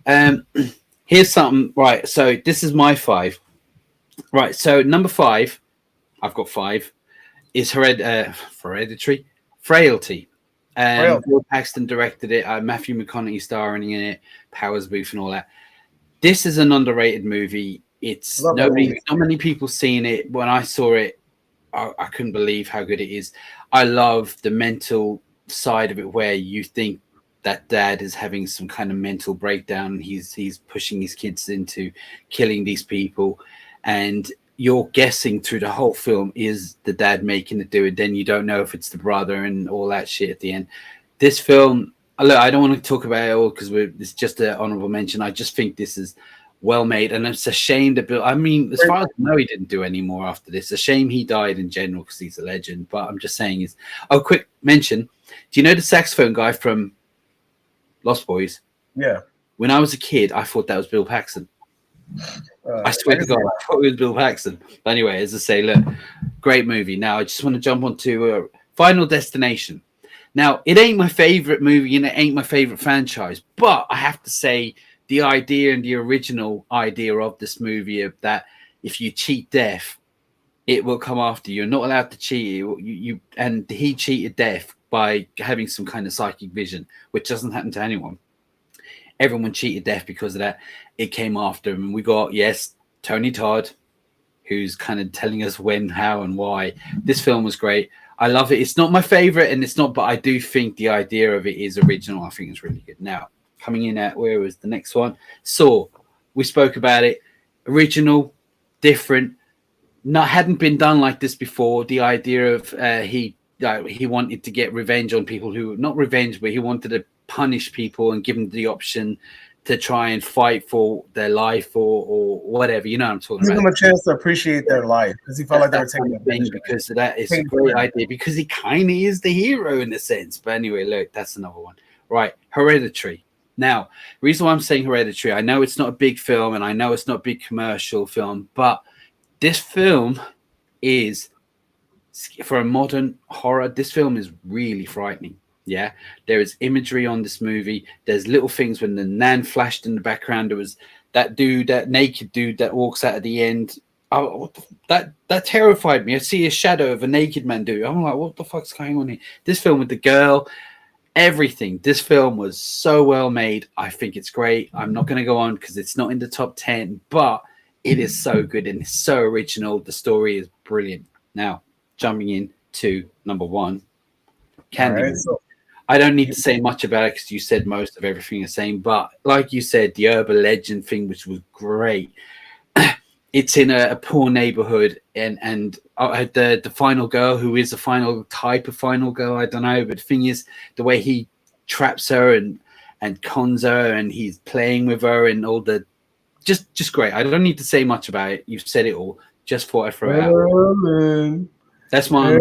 definitely. Here's something. Right, so this is my 5. Right, so number 5, I've got 5, is Hereditary, Frailty. Bill Paxton directed it. Matthew McConaughey starring in it, Powers Booth and all that. This is an underrated movie. It's not many people seen it. When I saw it, I couldn't believe how good it is. I love the mental side of it, where you think that dad is having some kind of mental breakdown. He's pushing his kids into killing these people, and you're guessing through the whole film, is the dad making it do it? Then you don't know if it's the brother and all that shit at the end. This film, look, I don't want to talk about it all because it's just an honorable mention. I just think this is well made, and it's a shame that Bill. I mean, as far as I know, he didn't do any more after this. A shame he died in general because he's a legend. But I'm just saying is. Oh, quick mention. Do you know the saxophone guy from Lost Boys? Yeah. When I was a kid, I thought that was Bill Paxton. I swear to God, I thought it was Bill Paxton. But anyway, as I say, look, great movie. Now, I just want to jump onto Final Destination. Now, it ain't my favorite movie and it ain't my favorite franchise, but I have to say the idea and the original idea of this movie of that if you cheat death, it will come after you. You're not allowed to cheat. And he cheated death by having some kind of psychic vision, which doesn't happen to anyone. Everyone cheated death because of that. It came after him. And we got, yes, Tony Todd, who's kind of telling us when, how, and why. This film was great. I love it. It's not my favorite, and it's not, but I do think the idea of it is original. I think it's really good. Now, coming in at, where was the next one? Saw. We spoke about it. Original, different, hadn't been done like this before. The idea of he wanted to get revenge on people who, not revenge, but he wanted to punish people and give them the option to try and fight for their life or whatever. You know what I'm talking about. Give them a chance to appreciate their life because he felt like they were taking thing because that is a great idea because he kind of is the hero in a sense. But anyway, look, that's another one. Right, Hereditary. Now, the reason why I'm saying Hereditary, I know it's not a big film and I know it's not a big commercial film, but this film is, for a modern horror, this film is really frightening. Yeah, there is imagery on this movie. There's little things when the nan flashed in the background. There was that dude, that naked dude that walks out at the end. Oh, that terrified me. I see a shadow of a naked man dude. I'm like, what the fuck's going on here? This film with the girl, everything. This film was so well made. I think it's great. I'm not going to go on because it's not in the top 10, but it is so good and it's so original. The story is brilliant. Now, jumping in to number 1, Candyman. Right, so I don't need to say much about it because you said most of everything you're saying. But like you said, the urban legend thing, which was great. It's in a poor neighborhood, and the final girl, who is a final type of final girl, I don't know. But the thing is, the way he traps her and cons her, and he's playing with her, and all the just great. I don't need to say much about it. You've said it all. Just thought I'd throw it out. That's my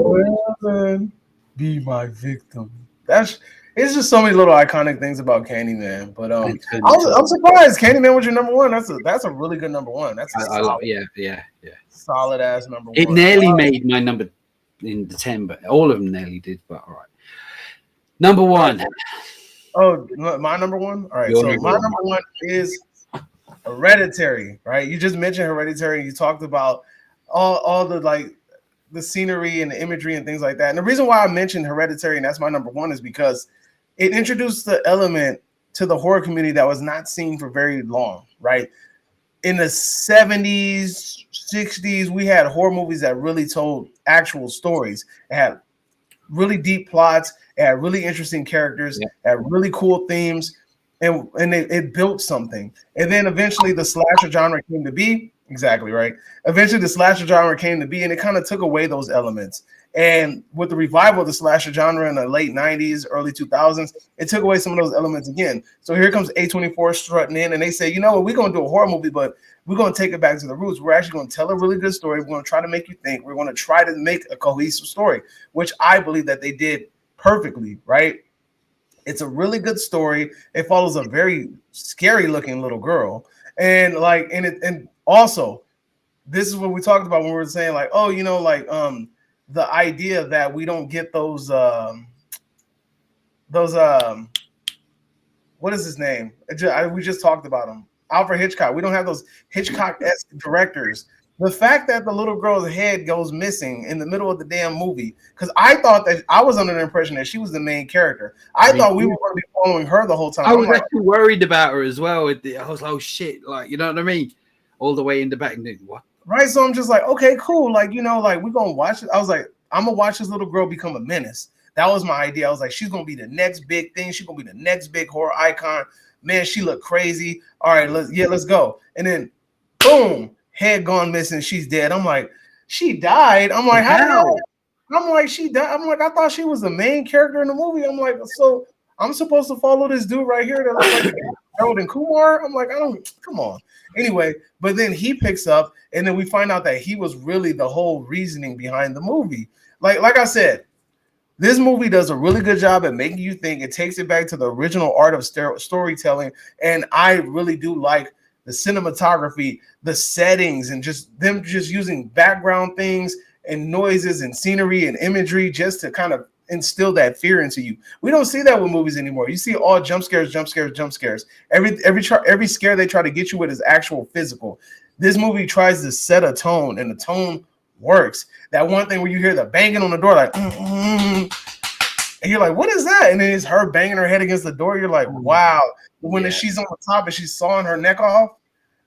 be my victim. It's just so many little iconic things about Candyman. But I'm surprised Candyman was your number 1. That's a really good number 1. That's solid ass number 1. It nearly made my number in the 10, but all of them nearly did. But all right, number 1. Oh, my number 1. All right, so my number 1 is Hereditary. Right, you just mentioned Hereditary. You talked about all the the scenery and the imagery and things like that. And the reason why I mentioned Hereditary and that's my number 1 is because it introduced the element to the horror community that was not seen for very long, right? In the 70s, 60s, we had horror movies that really told actual stories. It had really deep plots, it had really interesting characters, it had really cool themes, and it built something. And then eventually the slasher genre came to be. Exactly right. Eventually the slasher genre came to be, and it kind of took away those elements. And with the revival of the slasher genre in the late 90s, early 2000s, it took away some of those elements again. So here comes A24 strutting in, and they say, you know what, we're going to do a horror movie, but we're going to take it back to the roots. We're actually going to tell a really good story. We're going to try to make you think. We're going to try to make a cohesive story, which I believe that they did perfectly, right? It's a really good story. It follows a very scary looking little girl. And also, this is what we talked about when we were saying like, oh, you know, like the idea that we don't get those what is his name? We just talked about him, Alfred Hitchcock. We don't have those Hitchcock-esque directors. The fact that the little girl's head goes missing in the middle of the damn movie, because I thought that I was under the impression that she was the main character. I thought we were going to be following her the whole time. I was actually worried about her as well. I was like, oh shit, like, you know what I mean? All the way in the back, and what? Right, so I'm just like, okay, cool. Like, you know, like we're gonna watch it. I was like, I'm gonna watch this little girl become a menace. That was my idea. I was like, she's gonna be the next big thing. She's gonna be the next big horror icon. Man, she looked crazy. All right, let's go. And then, boom, head gone missing. She's dead. I'm like, she died. I'm like, how? I'm like, she died. I'm like, I thought she was the main character in the movie. I'm like, so I'm supposed to follow this dude right here that looks like Harold and Kumar? I'm like, come on. Anyway, but then he picks up, and then we find out that he was really the whole reasoning behind the movie. Like I said, this movie does a really good job at making you think. It takes it back to the original art of storytelling, and I really do like the cinematography, the settings, and just them just using background things and noises and scenery and imagery just to kind of instill that fear into you. We don't see that with movies anymore. You see all jump scares. Every scare they try to get you with is actual physical. This movie tries to set a tone, and the tone works. That one thing where you hear the banging on the door, like, and you're like, what is that? And then it's her banging her head against the door. You're like, wow. When she's on the top and she's sawing her neck off,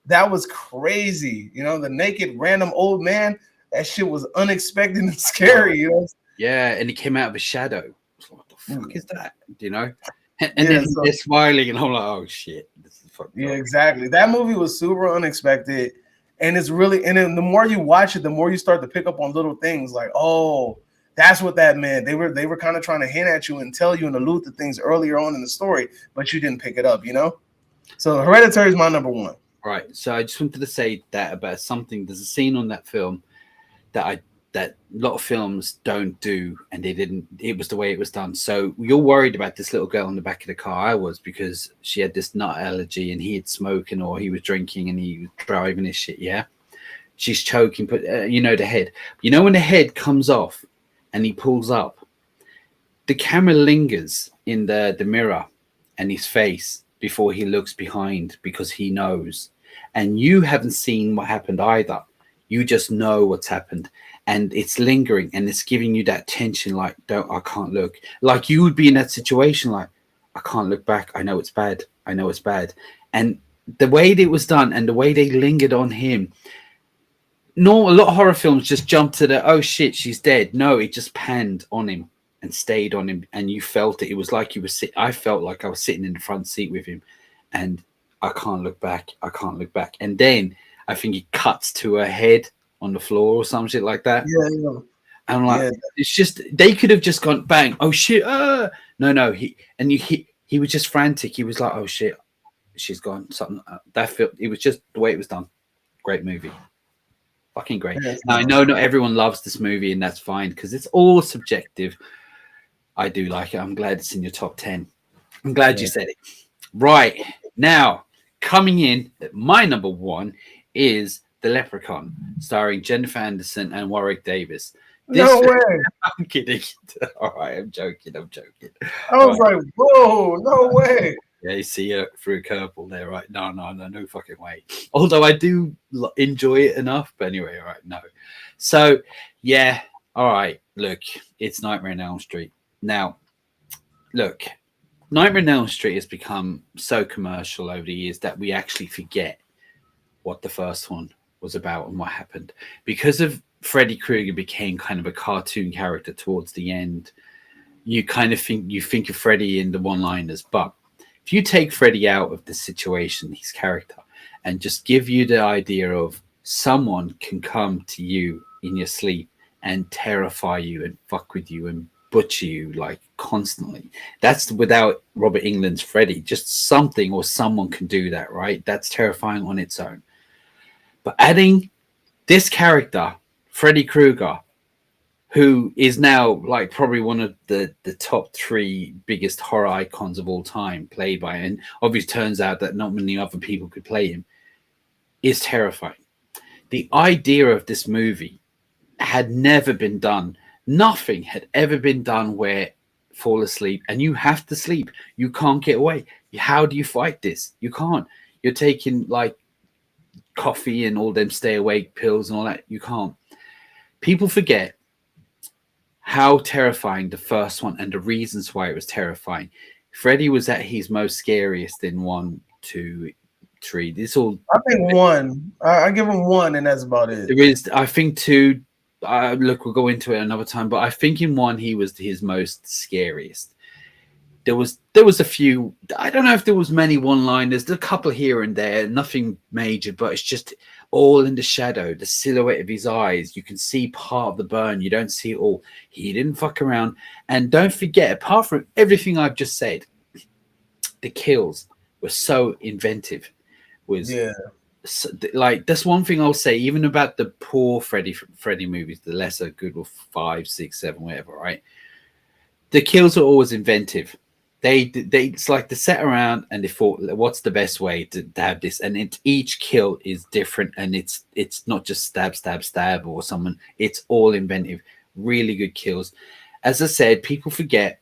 that was crazy. You know, the naked random old man, that shit was unexpected and scary. You know. Yeah, and he came out of a shadow. What the fuck is that? You know? And then they're smiling, and I'm like, oh shit. This is fucked up. Exactly. That movie was super unexpected. And it's really, and then the more you watch it, the more you start to pick up on little things like, oh, that's what that meant. They were kind of trying to hint at you and tell you and allude to things earlier on in the story, but you didn't pick it up, you know? So Hereditary is my number one. All right. So I just wanted to say that about something. There's a scene on that film that a lot of films don't do, and they didn't. It was the way it was done. So you're worried about this little girl in the back of the car. I was, because she had this nut allergy, and he had smoking, or he was drinking, and he was driving his shit. Yeah, she's choking. But you know the head. You know when the head comes off, and he pulls up, the camera lingers in the mirror and his face before he looks behind, because he knows, and you haven't seen what happened either. You just know what's happened, and it's lingering, and it's giving you that tension. Like, I can't look. Like you would be in that situation. Like, I can't look back. I know it's bad. I know it's bad. And the way it was done, and the way they lingered on him. No, a lot of horror films just jump to the, oh shit, she's dead. No, it just panned on him and stayed on him, and you felt it. It was like you were I felt like I was sitting in the front seat with him, and I can't look back. I can't look back. And then I think he cuts to her head on the floor or some shit like that. Yeah. And I'm like, it's just, they could have just gone bang. Oh shit. No. He was just frantic. He was like, oh shit, she's gone. Something it was just the way it was done. Great movie. Fucking great. Yeah, now, I know not everyone loves this movie, and that's fine, because it's all subjective. I do like it. I'm glad it's in your top 10. I'm glad you said it. Right. Now, coming in at my number one is The Leprechaun, starring Jennifer Anderson and Warwick Davis. No way. I'm kidding. All right, I'm joking. I was like, whoa, no way. Yeah, you see it through a curveball there, right? No fucking way. Although I do enjoy it enough, but anyway, all right, no. So, yeah, all right, look, it's Nightmare on Elm Street. Now, look, Nightmare on Elm Street has become so commercial over the years that we actually forget what the first one was about and what happened. Because of Freddy Krueger became kind of a cartoon character towards the end, you kind of think of Freddy in the one-liners. But if you take Freddy out of the situation, his character, and just give you the idea of someone can come to you in your sleep and terrify you and fuck with you and butcher you like constantly. That's without Robert England's Freddy. Just something or someone can do that, right? That's terrifying on its own. But adding this character, Freddy Krueger, who is now like probably one of the top three biggest horror icons of all time, played by, and obviously turns out that not many other people could play him, is terrifying. The idea of this movie had never been done. Nothing had ever been done where fall asleep and you have to sleep. You can't get away. How do you fight this? You can't. You're taking like coffee and all them stay awake pills and all that. You can't. People forget how terrifying the first one and the reasons why it was terrifying. Freddy was at his most scariest in 1, 2, 3. This all. I think 1. I give him 1, and that's about it. There is, I think, 2. Look, we'll go into it another time, but I think in 1 he was his most scariest. There was a few. I don't know if there was many one-liners. There's a couple here and there, nothing major, but it's just all in the shadow, the silhouette of his eyes. You can see part of the burn. You don't see it all. He didn't fuck around. And don't forget, apart from everything I've just said, the kills were so inventive. So, like, that's one thing I'll say, even about the poor Freddy movies, the lesser good with 5, 6, 7, whatever, right? The kills are always inventive. They it's like they sat around and they thought, what's the best way to have this? And each kill is different, and it's not just stab, stab, stab or someone. It's all inventive. Really good kills. As I said, people forget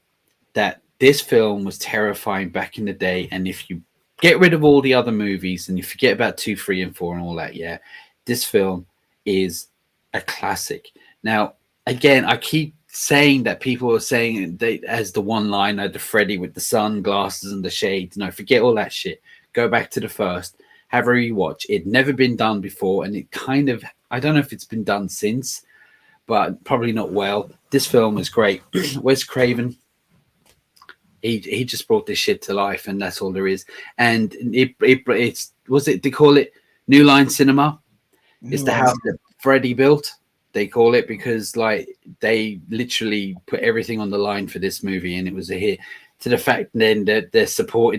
that this film was terrifying back in the day, and if you get rid of all the other movies and you forget about 2, 3, and 4 and all that, yeah, this film is a classic. Now, again, I keep saying that people are saying they, as the one liner, the Freddy with the sunglasses and the shades. No, forget all that shit. Go back to the first. Have a rewatch. It'd never been done before, and it kind of, I don't know if it's been done since, but probably not well. This film is great. Wes Craven, he just brought this shit to life, and that's all there is. And it's they call it New Line Cinema. It's the house that Freddy built. They call it because like they literally put everything on the line for this movie, and it was a hit. To the fact then that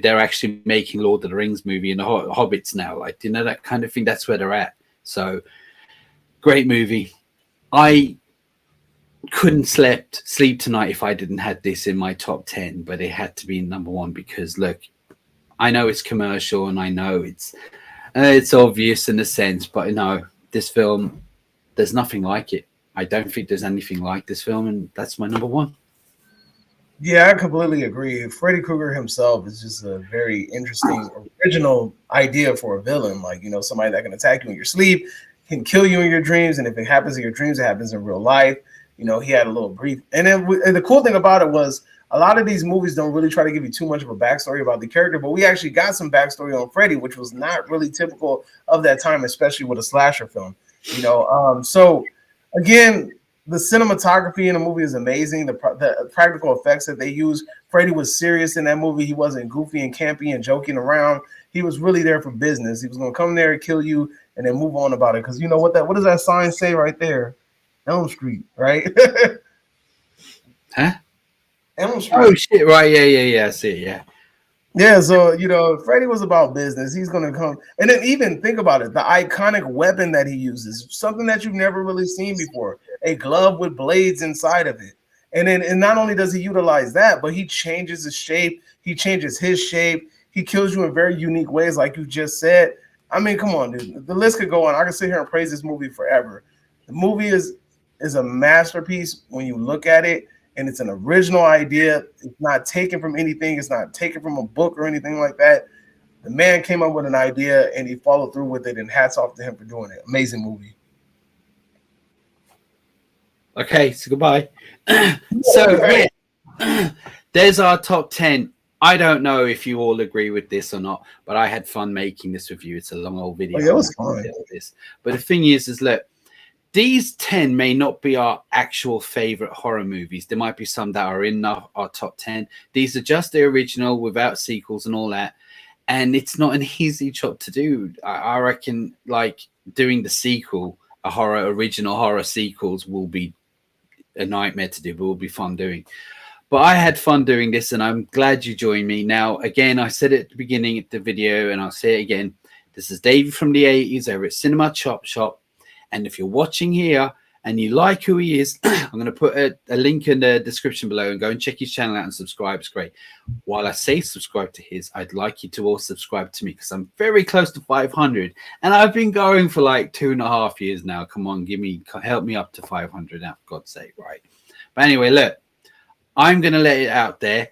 they're actually making Lord of the Rings movie and the Hobbits now, like, you know, that kind of thing. That's where they're at. So great movie. I couldn't sleep tonight if I didn't have this in my top 10, but it had to be number 1 because look, I know it's commercial and I know it's obvious in a sense, but no, this film, there's nothing like it. I don't think there's anything like this film, and that's my number 1. Yeah, I completely agree. Freddy Krueger himself is just a very interesting, original idea for a villain. Like, you know, somebody that can attack you in your sleep, can kill you in your dreams, and if it happens in your dreams, it happens in real life. You know, he had a little brief. And then and the cool thing about it was a lot of these movies don't really try to give you too much of a backstory about the character, but we actually got some backstory on Freddy, which was not really typical of that time, especially with a slasher film. You know, so again, the cinematography in the movie is amazing. The practical effects that they use. Freddy was serious in that movie. He wasn't goofy and campy and joking around. He was really there for business. He was going to come there and kill you and then move on about it. Because you know what does that sign say right there? Elm Street, right? Huh? Elm Street. Oh shit! Right? Yeah. I see it. Yeah. Yeah, so, you know, Freddy was about business. He's going to come. And then even think about it. The iconic weapon that he uses, something that you've never really seen before, a glove with blades inside of it. And not only does he utilize that, but he changes his shape. He changes his shape. He kills you in very unique ways, like you just said. I mean, come on, dude. The list could go on. I can sit here and praise this movie forever. The movie is a masterpiece when you look at it. And it's an original idea. It's not taken from anything. It's not taken from a book or anything like that. The man came up with an idea and he followed through with it. And hats off to him for doing it. Amazing movie. Okay, so goodbye. So yeah, there's our top 10 I don't know if you all agree with this or not, but I had fun making this with you. It's a long old Like, video. it was fun. This. But the thing is look, these 10 may not be our actual favorite horror movies. There might be some that are in our top 10. These are just the original without sequels and all that. And it's not an easy job to do. I reckon, like, doing the sequel, original horror sequels will be a nightmare to do, but will be fun doing. But I had fun doing this, and I'm glad you joined me. Now, again, I said it at the beginning of the video, and I'll say it again. This is Davey from the 80s over at Cinema Chop Shop. And if you're watching here and you like who he is, I'm going to put a link in the description below and go and check his channel out and subscribe. It's great. While I say subscribe to his, I'd like you to all subscribe to me because I'm very close to 500. And I've been going for like 2.5 years now. Come on, help me up to 500 now, for God's sake, right? But anyway, look. I'm going to let it out there.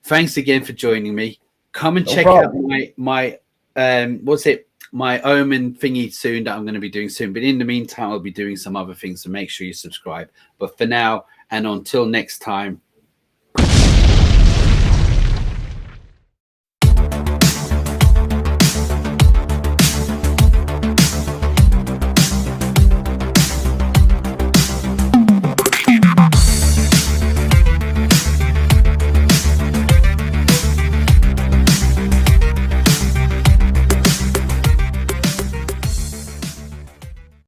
Thanks again for joining me. Come and check out my omen thingy soon that I'm going to be doing soon. But in the meantime, I'll be doing some other things, so make sure you subscribe. But for now, and until next time,